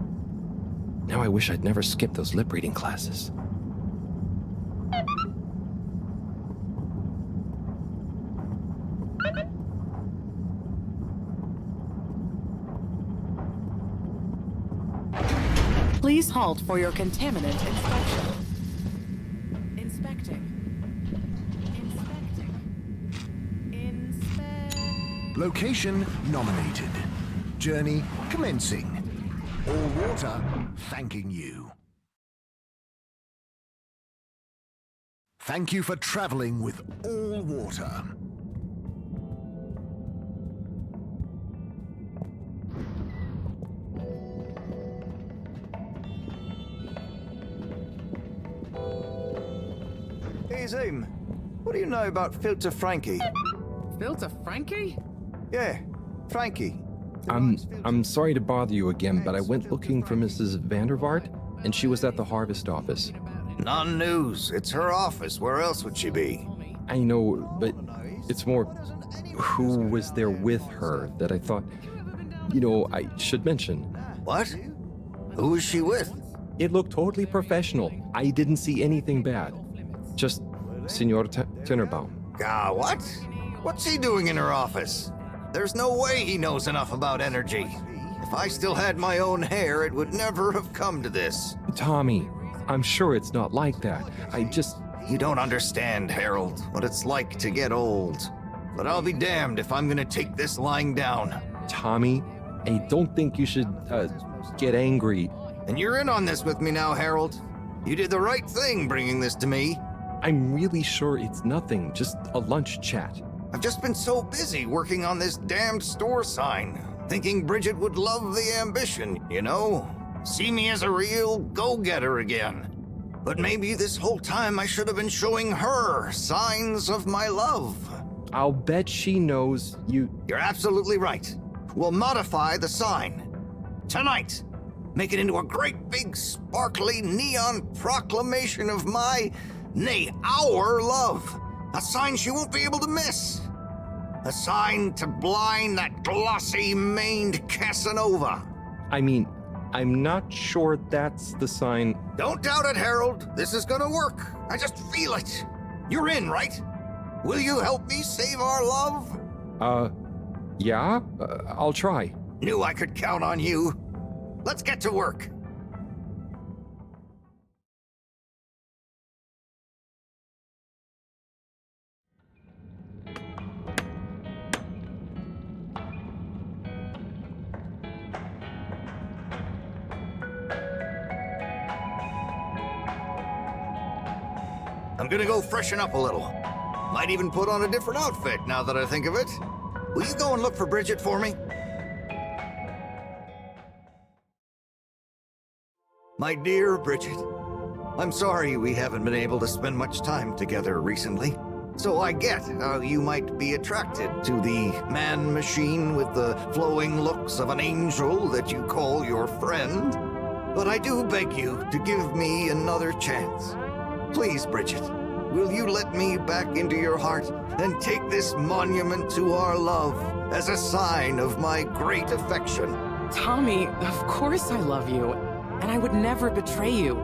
S2: Now I wish I'd never skipped those lip reading classes.
S6: Please halt for your contaminant inspection. Inspecting.
S7: Location nominated. Journey commencing. All water thanking you. Thank you for traveling with all water.
S10: Hey, Zoom. What do you know about Filter Frankie?
S6: Filter Frankie?
S10: Yeah, Frankie.
S2: I'm sorry to bother you again, but I went looking for Mrs. Vandervaart, and she was at the harvest office.
S10: Non-news. It's her office. Where else would she be?
S2: I know, but it's more who was there with her that I thought, I should mention.
S10: What? Who was she with?
S2: It looked totally professional. I didn't see anything bad. Just Senor Tinnerbaum.
S10: What? What's he doing in her office? There's no way he knows enough about energy. If I still had my own hair, it would never have come to this.
S2: Tommy, I'm sure it's not like that.
S10: You don't understand, Harold, what it's like to get old. But I'll be damned if I'm gonna take this lying down.
S2: Tommy, I don't think you should, get angry.
S10: And you're in on this with me now, Harold. You did the right thing bringing this to me.
S2: I'm really sure it's nothing, just a lunch chat.
S10: I've just been so busy working on this damned store sign, thinking Bridget would love the ambition, See me as a real go-getter again. But maybe this whole time I should have been showing her signs of my love.
S2: I'll bet she knows you...
S10: You're absolutely right. We'll modify the sign. Tonight. Make it into a great big sparkly neon proclamation of our love. A sign she won't be able to miss. A sign to blind that glossy-maned Casanova.
S2: I'm not sure that's the sign.
S10: Don't doubt it, Harold. This is gonna work. I just feel it. You're in, right? Will you help me save our love?
S2: Yeah? I'll try.
S10: Knew I could count on you. Let's get to work. I'm gonna go freshen up a little. Might even put on a different outfit now that I think of it. Will you go and look for Bridget for me? My dear Bridget, I'm sorry we haven't been able to spend much time together recently. So I get how you might be attracted to the man-machine with the flowing looks of an angel that you call your friend. But I do beg you to give me another chance. Please, Bridget, will you let me back into your heart and take this monument to our love as a sign of my great affection?
S6: Tommy, of course I love you, and I would never betray you.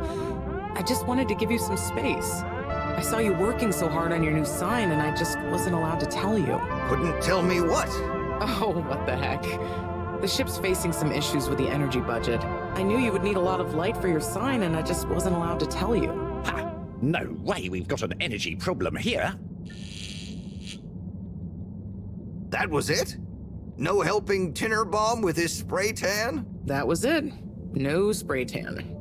S6: I just wanted to give you some space. I saw you working so hard on your new sign, and I just wasn't allowed to tell you.
S10: Couldn't tell me what?
S6: Oh, what the heck. The ship's facing some issues with the energy budget. I knew you would need a lot of light for your sign, and I just wasn't allowed to tell you.
S3: Ha! No way we've got an energy problem here.
S10: That was it? No helping Tinnerbaum with his spray tan?
S6: That was it. No spray tan.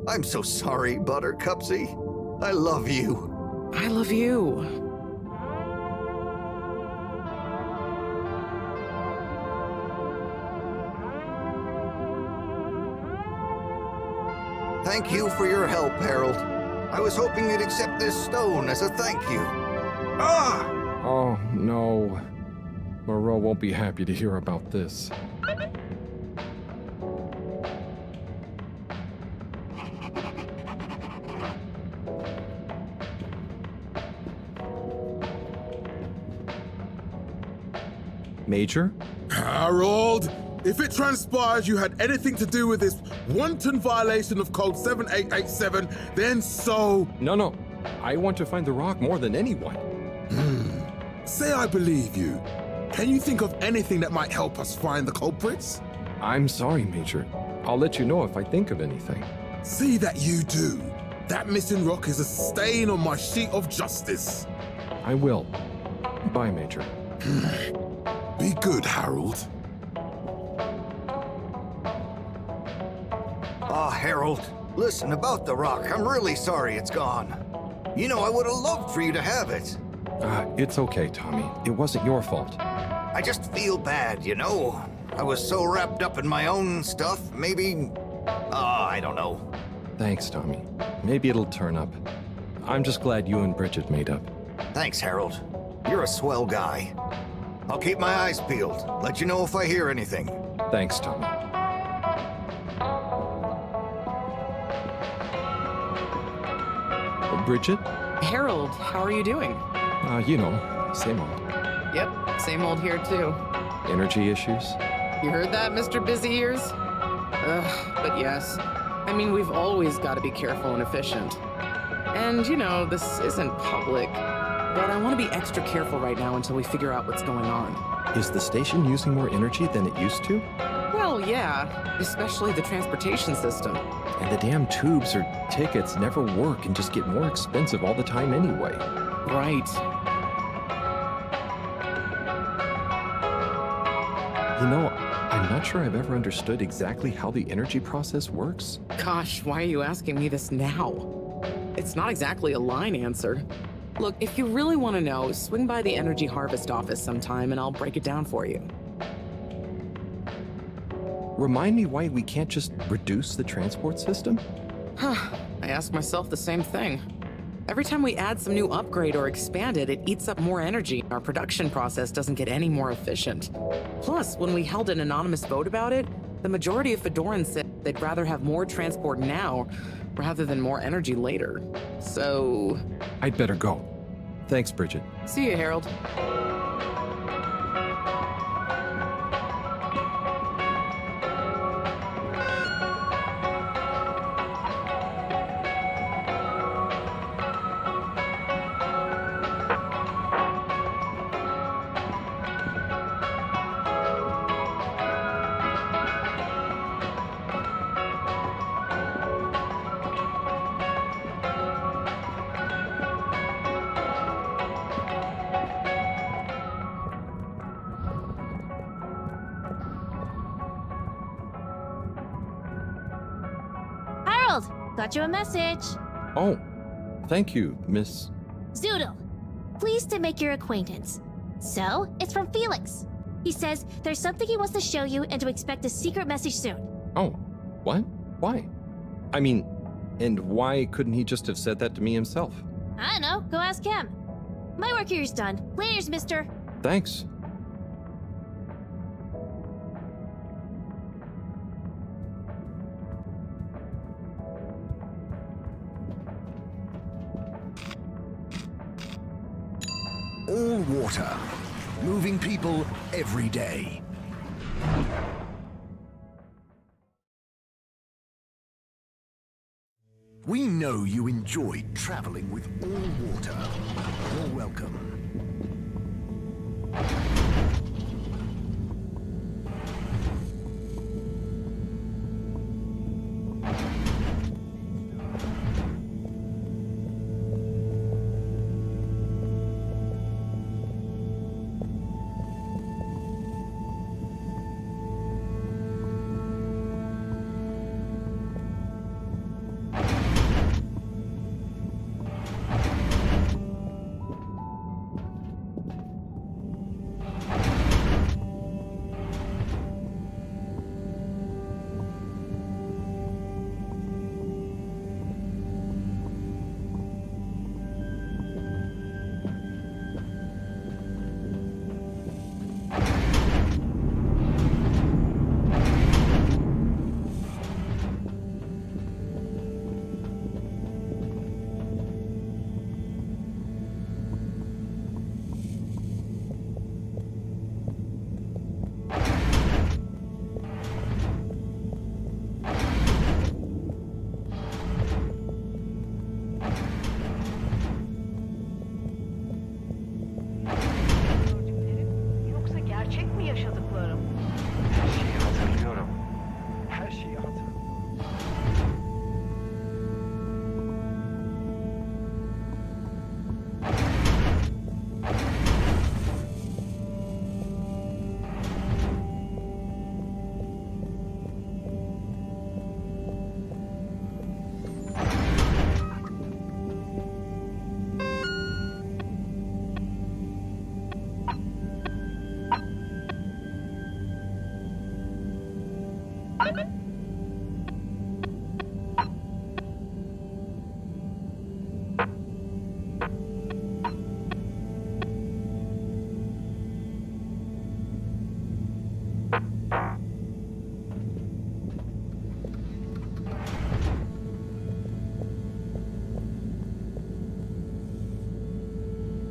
S10: I'm so sorry, Buttercupsy. I love you.
S6: I love you.
S10: Thank you for your help, Harold. I was hoping you'd accept this stone as a thank you. Ah!
S2: Oh, no. Moreau won't be happy to hear about this. Major?
S1: Harold, if it transpires you had anything to do with this wanton violation of Code 7887, then so...
S2: No. I want to find the rock more than anyone.
S1: Say I believe you. Can you think of anything that might help us find the culprits?
S2: I'm sorry, Major. I'll let you know if I think of anything.
S1: See that you do. That missing rock is a stain on my sheet of justice.
S2: I will. Bye, Major.
S1: Be good, Harold.
S10: Ah, Harold. Listen, about the rock, I'm really sorry it's gone. You know, I would have loved for you to have it.
S2: It's okay, Tommy. It wasn't your fault.
S10: I just feel bad, you know? I was so wrapped up in my own stuff, maybe... I don't know.
S2: Thanks, Tommy. Maybe it'll turn up. I'm just glad you and Bridget made up.
S10: Thanks, Harold. You're a swell guy. I'll keep my eyes peeled. Let you know if I hear anything.
S2: Thanks, Tommy. Bridget?
S6: Harold, how are you doing?
S2: You know, same old.
S6: Yep, same old here too.
S2: Energy issues?
S6: You heard that, Mr. Busy Ears? But yes. I mean, we've always got to be careful and efficient. And, you know, this isn't public, but I want to be extra careful right now until we figure out what's going on.
S2: Is the station using more energy than it used to?
S6: Well, yeah, especially the transportation system.
S2: And the damn tubes or tickets never work and just get more expensive all the time anyway.
S6: Right.
S2: You know, I'm not sure I've ever understood exactly how the energy process works.
S6: Gosh, why are you asking me this now? It's not exactly a line answer. Look, if you really want to know, swing by the Energy Harvest office sometime and I'll break it down for you.
S2: Remind me why we can't just reduce the transport system?
S6: I ask myself the same thing. Every time we add some new upgrade or expand it, it eats up more energy. Our production process doesn't get any more efficient. Plus, when we held an anonymous vote about it, the majority of Fedorans said they'd rather have more transport now rather than more energy later. So...
S2: I'd better go. Thanks, Bridget.
S6: See you, Harold.
S5: Got you a message.
S2: Oh, thank you, Miss...
S5: Zoodle. Pleased to make your acquaintance. So, it's from Felix. He says there's something he wants to show you and to expect a secret message soon.
S2: Oh, what? Why? I mean, and why couldn't he just have said that to me himself?
S5: I don't know. Go ask him. My work here's done. Laters, mister.
S2: Thanks.
S7: All water, moving people every day. We know you enjoyed traveling with all water. You're welcome.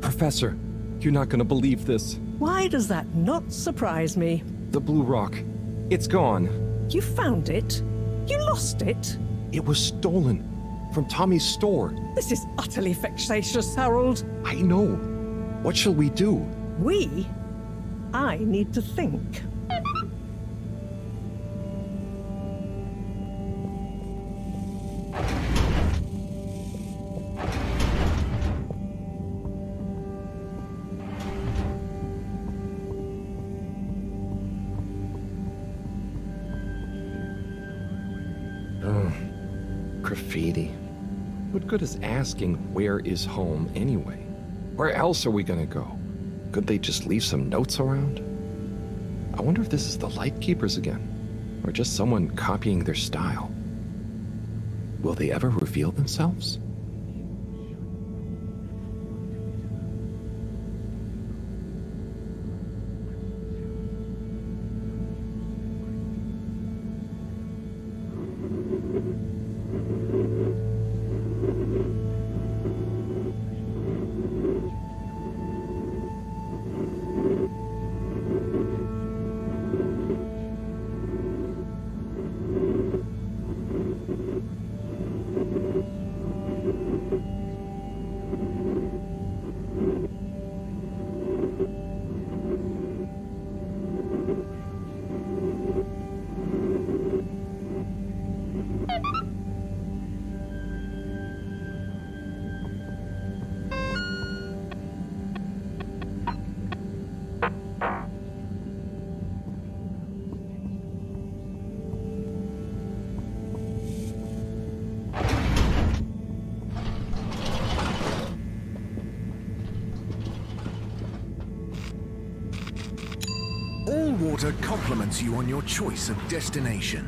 S2: Professor, you're not gonna believe this.
S9: Why does that not surprise me?
S2: The blue rock. It's gone.
S9: You found it? You lost it?
S2: It was stolen from Tommy's store.
S9: This is utterly vexatious, Harold.
S2: I know. What shall we do?
S9: We? I need to think.
S2: Graffiti. What good is asking where is home anyway? Where else are we gonna go? Could they just leave some notes around? I wonder if this is the Lightkeepers again, or just someone copying their style. Will they ever reveal themselves?
S7: All water compliments you on your choice of destination.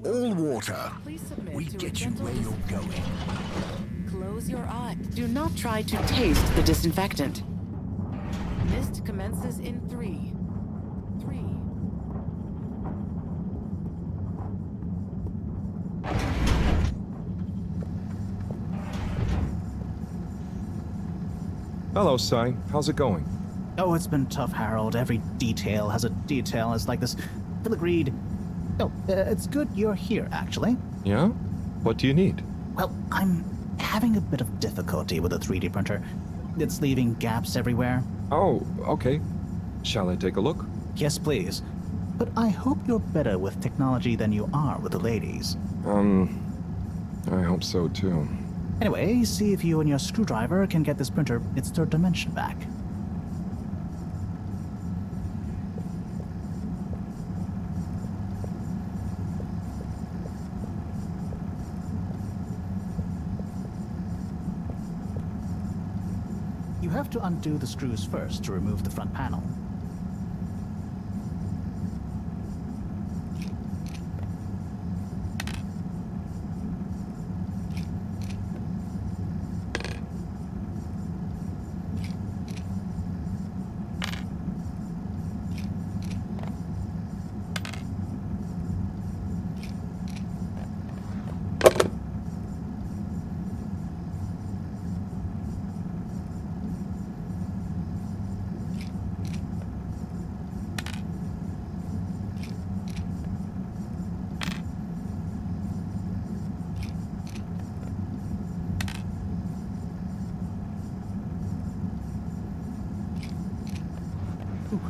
S7: All water, we get you where you're going.
S16: Close your eyes. Do not try to taste the disinfectant. Mist commences in 3, 3.
S2: Hello, Sai. How's it going?
S12: Oh, it's been tough, Harold. Every detail has a detail. It's like this filigreed. Oh, it's good you're here, actually.
S2: Yeah? What do you need?
S12: Well, I'm having a bit of difficulty with the 3D printer. It's leaving gaps everywhere.
S2: Oh, okay. Shall I take a look?
S12: Yes, please. But I hope you're better with technology than you are with the ladies.
S2: I hope so too.
S12: Anyway, see if you and your screwdriver can get this printer its third dimension back. You have to undo the screws first to remove the front panel.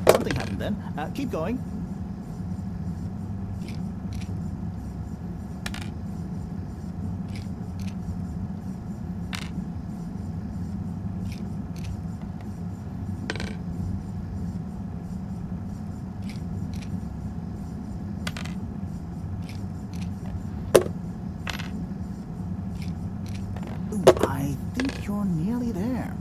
S12: Something happened then. Keep going. Ooh, I think you're nearly there.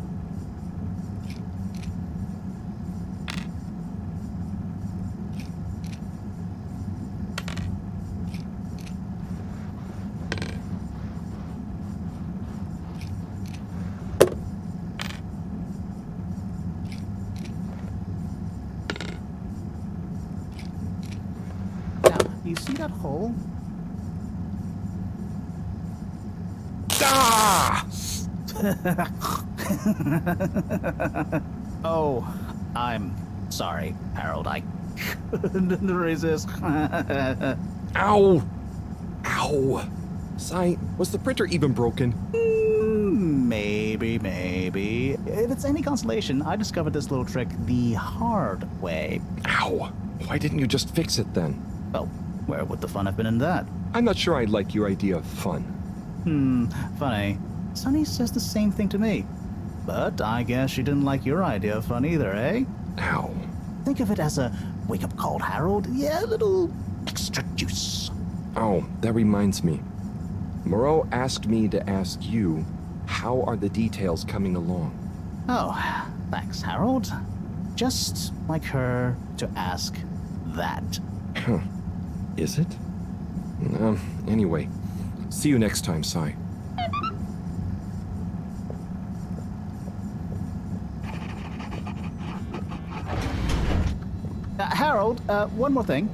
S12: You see that hole? Oh, I'm sorry, Harold. I couldn't resist.
S2: Ow! Ow! Sai, was the printer even broken?
S12: Maybe. If it's any consolation, I discovered this little trick the hard way.
S2: Ow! Why didn't you just fix it then?
S12: Well, where would the fun have been in that?
S2: I'm not sure I like your idea of fun.
S12: Funny. Sunny says the same thing to me. But I guess she didn't like your idea of fun either, eh?
S2: Ow.
S12: Think of it as a wake-up call, Harold. Yeah, a little extra juice.
S2: Oh, that reminds me. Moreau asked me to ask you, how are the details coming along?
S12: Oh, thanks, Harold. Just like her to ask that.
S2: Huh. Is it? Anyway, see you next time, Sai.
S12: Harold, one more thing.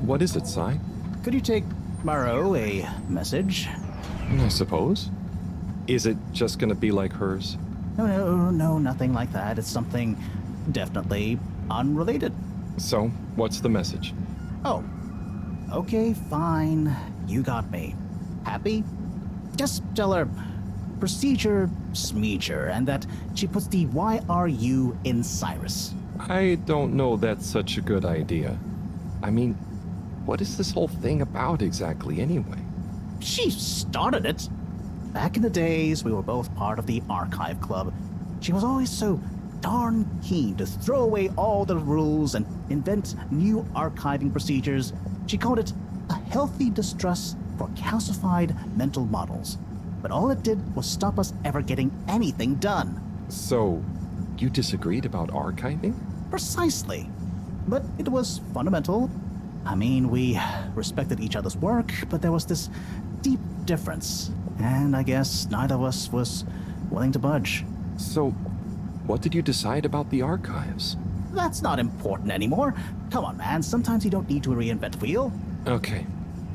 S2: What is it, Sai?
S12: Could you take Moreau a message?
S2: I suppose. Is it just gonna be like hers?
S12: No, nothing like that. It's something definitely unrelated.
S2: So, what's the message?
S12: Oh, okay, fine. You got me. Happy? Just tell her procedure smeeger and that she puts the YRU in Cyrus.
S2: I don't know that's such a good idea. I mean, what is this whole thing about exactly anyway?
S12: She started it. Back in the days, we were both part of the archive club. She was always so darn keen to throw away all the rules and invent new archiving procedures. She called it a healthy distrust for calcified mental models. But all it did was stop us ever getting anything done.
S2: So, you disagreed about archiving?
S12: Precisely. But it was fundamental. I mean, we respected each other's work, but there was this deep difference. And I guess neither of us was willing to budge.
S2: So, what did you decide about the archives?
S12: That's not important anymore. Come on, man. Sometimes you don't need to reinvent the wheel.
S2: Okay.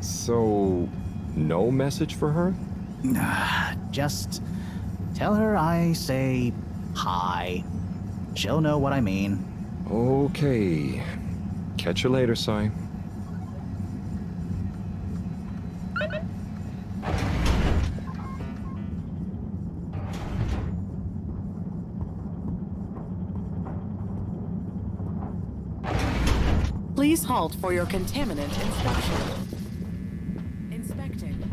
S2: So, no message for her?
S12: Just tell her I say hi. She'll know what I mean.
S2: Okay. Catch you later, Sai.
S16: Please halt for your contaminant inspection. Inspecting.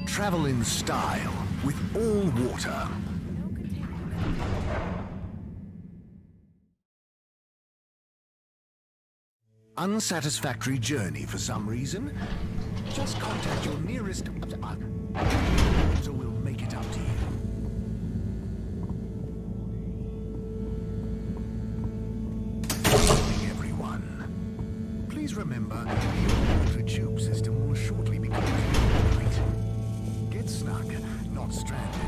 S7: Travel in style with all water. Unsatisfactory journey for some reason? Just contact your nearest... so we'll make it up to you. Everyone. Please remember, the water tube system will shortly be closing tonight. Get snug, not stranded.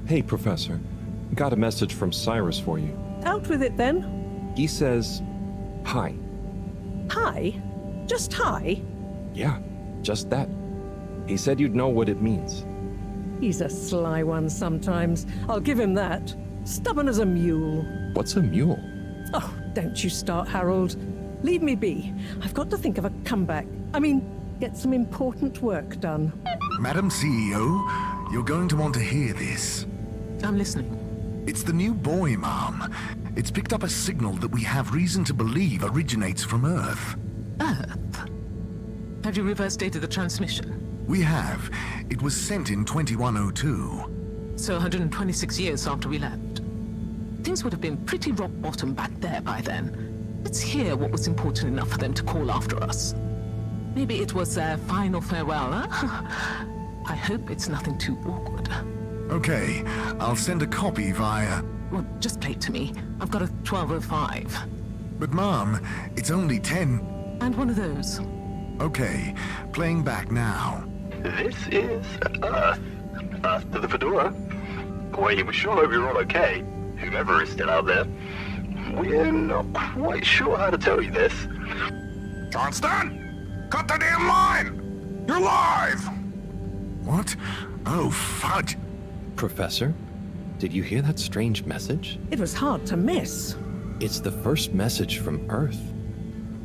S2: Hey, Professor. Got a message from Cyrus for you.
S9: Out with it then.
S2: He says, hi.
S9: Hi? Just hi?
S2: Yeah, just that. He said you'd know what it means.
S9: He's a sly one sometimes. I'll give him that. Stubborn as a mule.
S2: What's a mule?
S9: Oh, don't you start, Harold. Leave me be. I've got to think of a comeback. I mean, get some important work done.
S7: Madam CEO, you're going to want to hear this.
S13: I'm listening.
S7: It's the new buoy, Ma'am. It's picked up a signal that we have reason to believe originates from Earth.
S13: Earth? Have you reverse dated the transmission?
S7: We have. It was sent in 2102.
S13: So 126 years after we left. Things would have been pretty rock bottom back there by then. Let's hear what was important enough for them to call after us. Maybe it was their final farewell, huh? I hope it's nothing too awkward.
S7: Okay, I'll send a copy via...
S13: Well, just play it to me. I've got a 1205.
S7: But Mom, it's only 10...
S13: And one of those.
S7: Okay, playing back now.
S14: This is Earth. Earth to the Fedora. Were you sure we were all okay? whomever is still out there. We're not quite sure how to tell you this.
S1: Johnston! Cut the damn line! You're live! What? Oh, fudge.
S2: Professor, did you hear that strange message?
S9: It was hard to miss.
S2: It's the first message from Earth.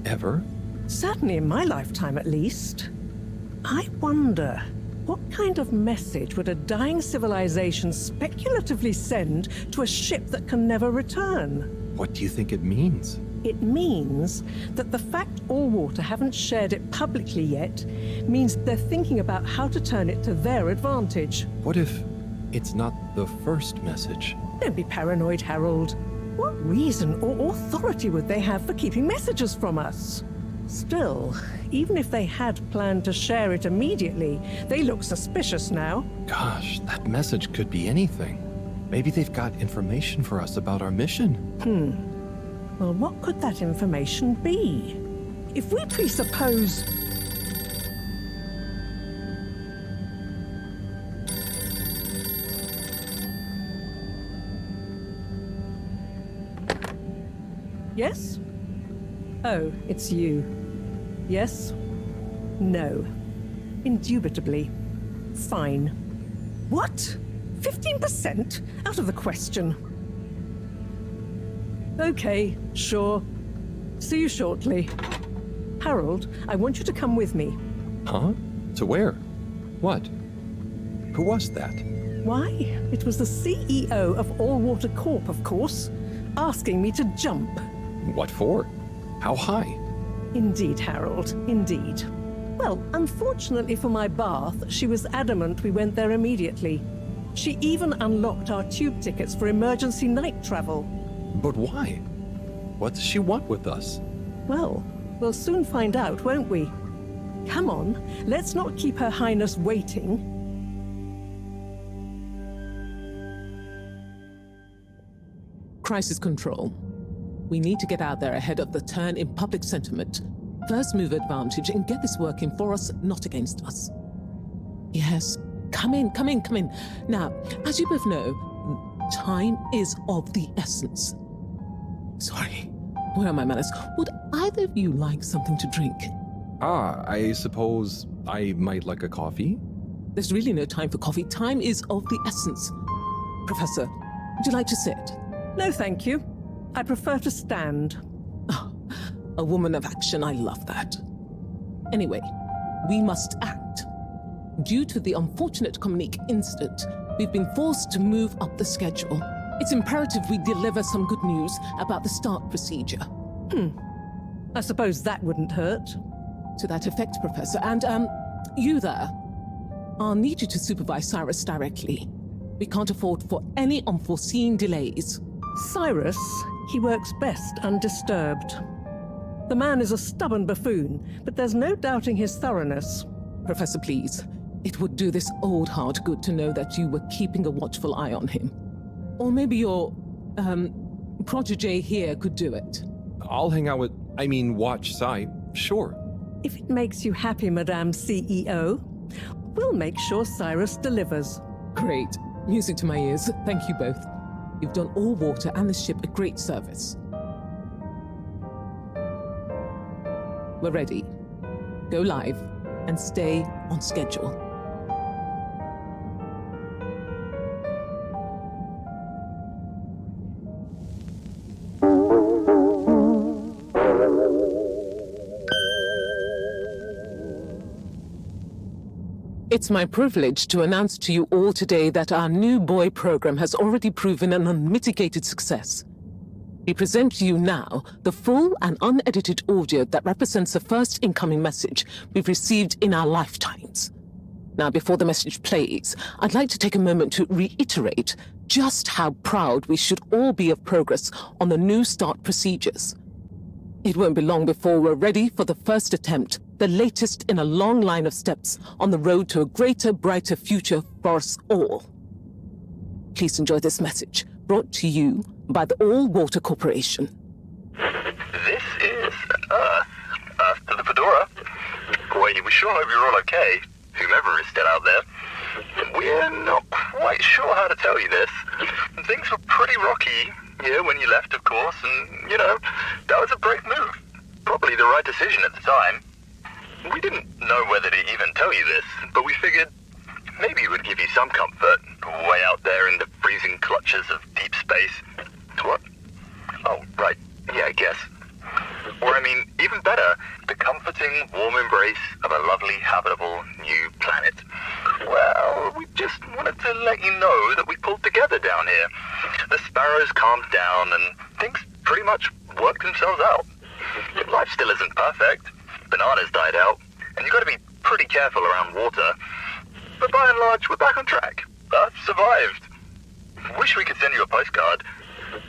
S2: Ever?
S9: Certainly in my lifetime, at least. I wonder, what kind of message would a dying civilization speculatively send to a ship that can never return?
S2: What do you think it means?
S9: It means that the fact Allwater haven't shared it publicly yet means they're thinking about how to turn it to their advantage.
S2: What if it's not the first message?
S9: Don't be paranoid, Harold. What reason or authority would they have for keeping messages from us? Still, even if they had planned to share it immediately, they look suspicious now.
S2: Gosh, that message could be anything. Maybe they've got information for us about our mission.
S9: Well, what could that information be? If we presuppose... Yes? Oh, it's you. Yes? No. Indubitably. Fine. What? 15%? Out of the question. Okay, sure. See you shortly. Harold, I want you to come with me.
S2: Huh? To where? What? Who was that?
S9: Why, it was the CEO of Allwater Corp, of course, asking me to jump.
S2: What for? How high?
S9: Indeed, Harold, indeed. Well, unfortunately for my bath, she was adamant we went there immediately. She even unlocked our tube tickets for emergency night travel.
S2: But why? What does she want with us?
S9: Well, we'll soon find out, won't we? Come on, let's not keep Her Highness waiting.
S13: Crisis control. We need to get out there ahead of the turn in public sentiment. First move advantage and get this working for us, not against us. Yes, come in. Now, as you both know, time is of the essence. Sorry, where are my manners? Would either of you like something to drink?
S2: I suppose I might like a coffee.
S13: There's really no time for coffee. Time is of the essence. Professor, would you like to sit?
S9: No, thank you. I prefer to stand.
S13: Oh, a woman of action, I love that. Anyway, we must act. Due to the unfortunate Communique incident, we've been forced to move up the schedule. It's imperative we deliver some good news about the start procedure.
S9: I suppose that wouldn't hurt.
S13: To that effect, Professor. And, you there. I'll need you to supervise Cyrus directly. We can't afford for any unforeseen delays.
S9: Cyrus, he works best undisturbed. The man is a stubborn buffoon, but there's no doubting his thoroughness.
S13: Professor, please. It would do this old heart good to know that you were keeping a watchful eye on him. Or maybe your, protégé here could do it.
S2: I'll hang out with, watch Cy, sure.
S9: If it makes you happy, Madame CEO, we'll make sure Cyrus delivers.
S13: Great. Music to my ears. Thank you both. You've done Allwater and the ship a great service. We're ready. Go live and stay on schedule. It's my privilege to announce to you all today that our new boy program has already proven an unmitigated success. We present to you now the full and unedited audio that represents the first incoming message we've received in our lifetimes. Now, before the message plays, I'd like to take a moment to reiterate just how proud we should all be of progress on the new start procedures. It won't be long before we're ready for the first attempt, the latest in a long line of steps on the road to a greater, brighter future for us all. Please enjoy this message, brought to you by the Allwater Corporation.
S14: This is Earth to the Fedora. Wait, we sure hope you're all okay, whomever is still out there. We're not quite sure how to tell you this. Things were pretty rocky here when you left, of course, and, you know, that was a brave move. Probably the right decision at the time. We didn't know whether to even tell you this, but we figured maybe it would give you some comfort way out there in the freezing clutches of deep space. What? Oh, right. Yeah, I guess. Or, I mean, even better, the comforting, warm embrace of a lovely, habitable new planet. Well, we just wanted to let you know that we pulled together down here. The sparrows calmed down and things pretty much worked themselves out. Life still isn't perfect. Bananas died out, and you got to be pretty careful around water. But by and large, we're back on track. Earth survived. Wish we could send you a postcard.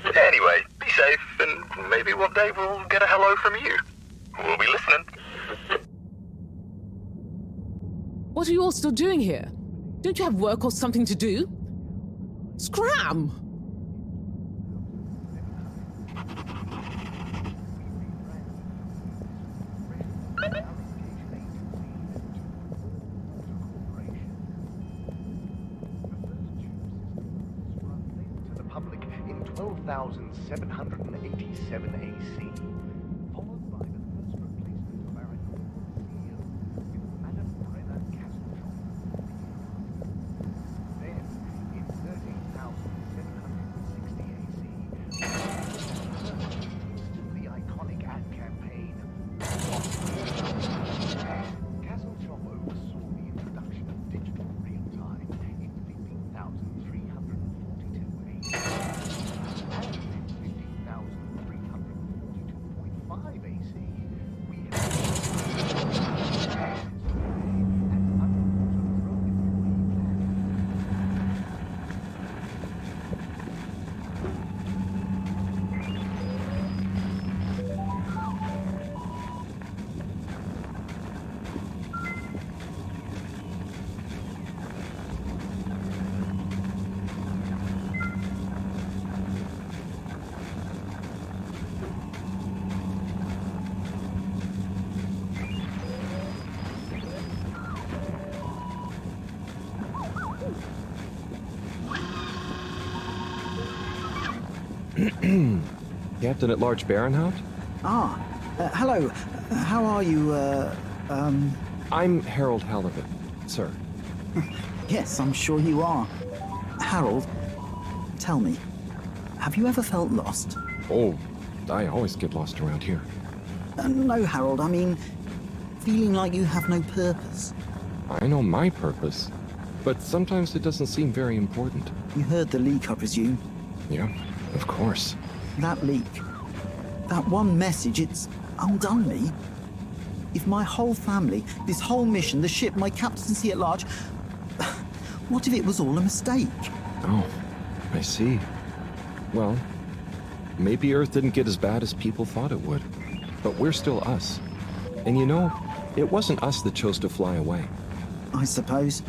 S14: Anyway, be safe, and maybe one day we'll get a hello from you. We'll be listening.
S13: What are you all still doing here? Don't you have work or something to do? Scram!
S4: To the public in 12,787 AC, followed by the first replacement of our CEO with Madame Brenna Castleton. Then, in 13,760 AC, the iconic ad campaign. Castleton oversaw the introduction of digital real-time in 15,342 AC. And in 15,342.5 AC, we have
S2: Captain at Large Baronhout?
S8: Hello. How are you,
S2: I'm Harold Halibut, sir.
S8: Yes, I'm sure you are. Harold, tell me, have you ever felt lost?
S2: Oh, I always get lost around here.
S8: No, Harold, I mean, feeling like you have no purpose.
S2: I know my purpose, but sometimes it doesn't seem very important.
S8: You heard the leak, I presume?
S2: Yeah, of course.
S8: That leak, that one message, it's undone me. If my whole family, this whole mission, the ship, my captaincy at large, what if it was all a mistake?
S2: Oh, I see. Well, maybe Earth didn't get as bad as people thought it would. But we're still us. And you know, it wasn't us that chose to fly away.
S8: I suppose.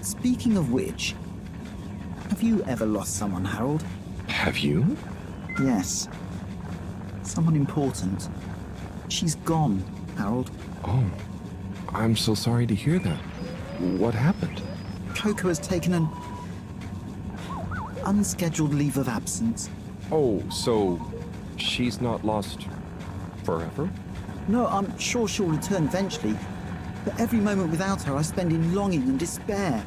S8: Speaking of which, have you ever lost someone, Harold?
S2: Have you?
S8: Yes. Someone important. She's gone, Harold.
S2: Oh, I'm so sorry to hear that. What happened?
S8: Coco has taken an unscheduled leave of absence.
S2: Oh, so she's not lost forever?
S8: No, I'm sure she'll return eventually. But every moment without her I spend in longing and despair.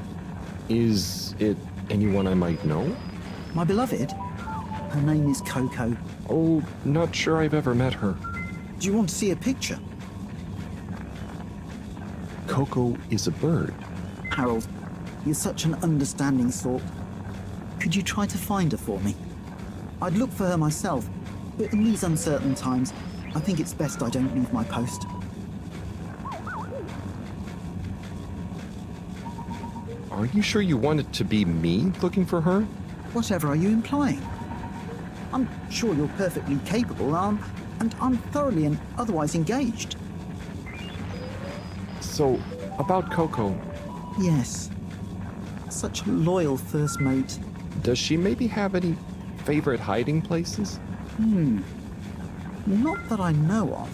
S2: Is it anyone I might know?
S8: My beloved? Her name is Coco.
S2: Oh, not sure I've ever met her.
S8: Do you want to see a picture?
S2: Coco is a bird.
S8: Harold, you're such an understanding sort. Could you try to find her for me? I'd look for her myself, but in these uncertain times, I think it's best I don't leave my post.
S2: Are you sure you want it to be me looking for her?
S8: Whatever are you implying? I'm sure you're perfectly capable, and I'm thoroughly and otherwise engaged.
S2: So, about Coco.
S8: Yes. Such a loyal first mate.
S2: Does she maybe have any favorite hiding places?
S8: Not that I know of.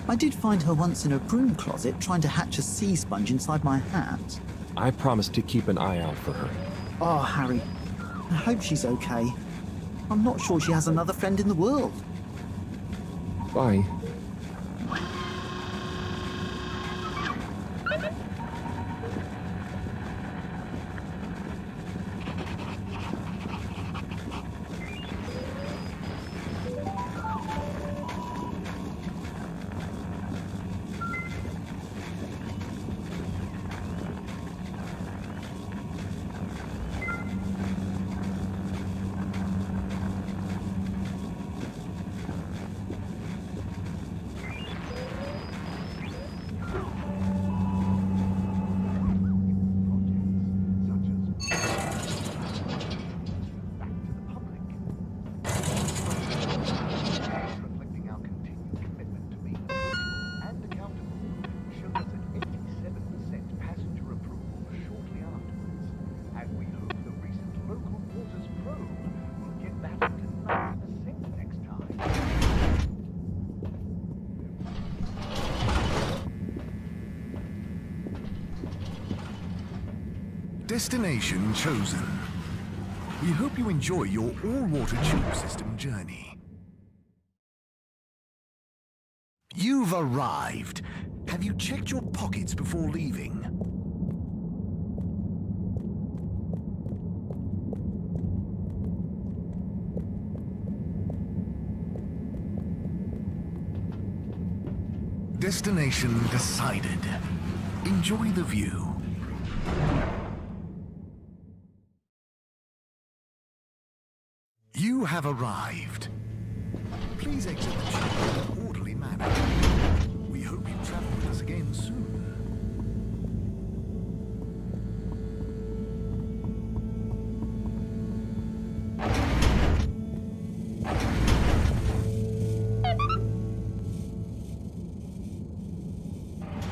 S8: I did find her once in a broom closet trying to hatch a sea sponge inside my hat.
S2: I promised to keep an eye out for her.
S8: Oh, Harry. I hope she's okay. I'm not sure she has another friend in the world.
S2: Bye.
S7: Destination chosen. We hope you enjoy your all-water tube system journey. You've arrived. Have you checked your pockets before leaving? Destination decided. Enjoy the view. You have arrived. Please exit the tube in an orderly manner. We hope you travel with us again soon.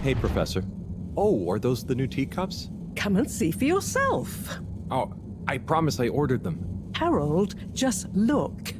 S2: Hey, Professor. Oh, are those the new teacups?
S9: Come and see for yourself.
S2: Oh, I promise I ordered them.
S9: Harold, just look.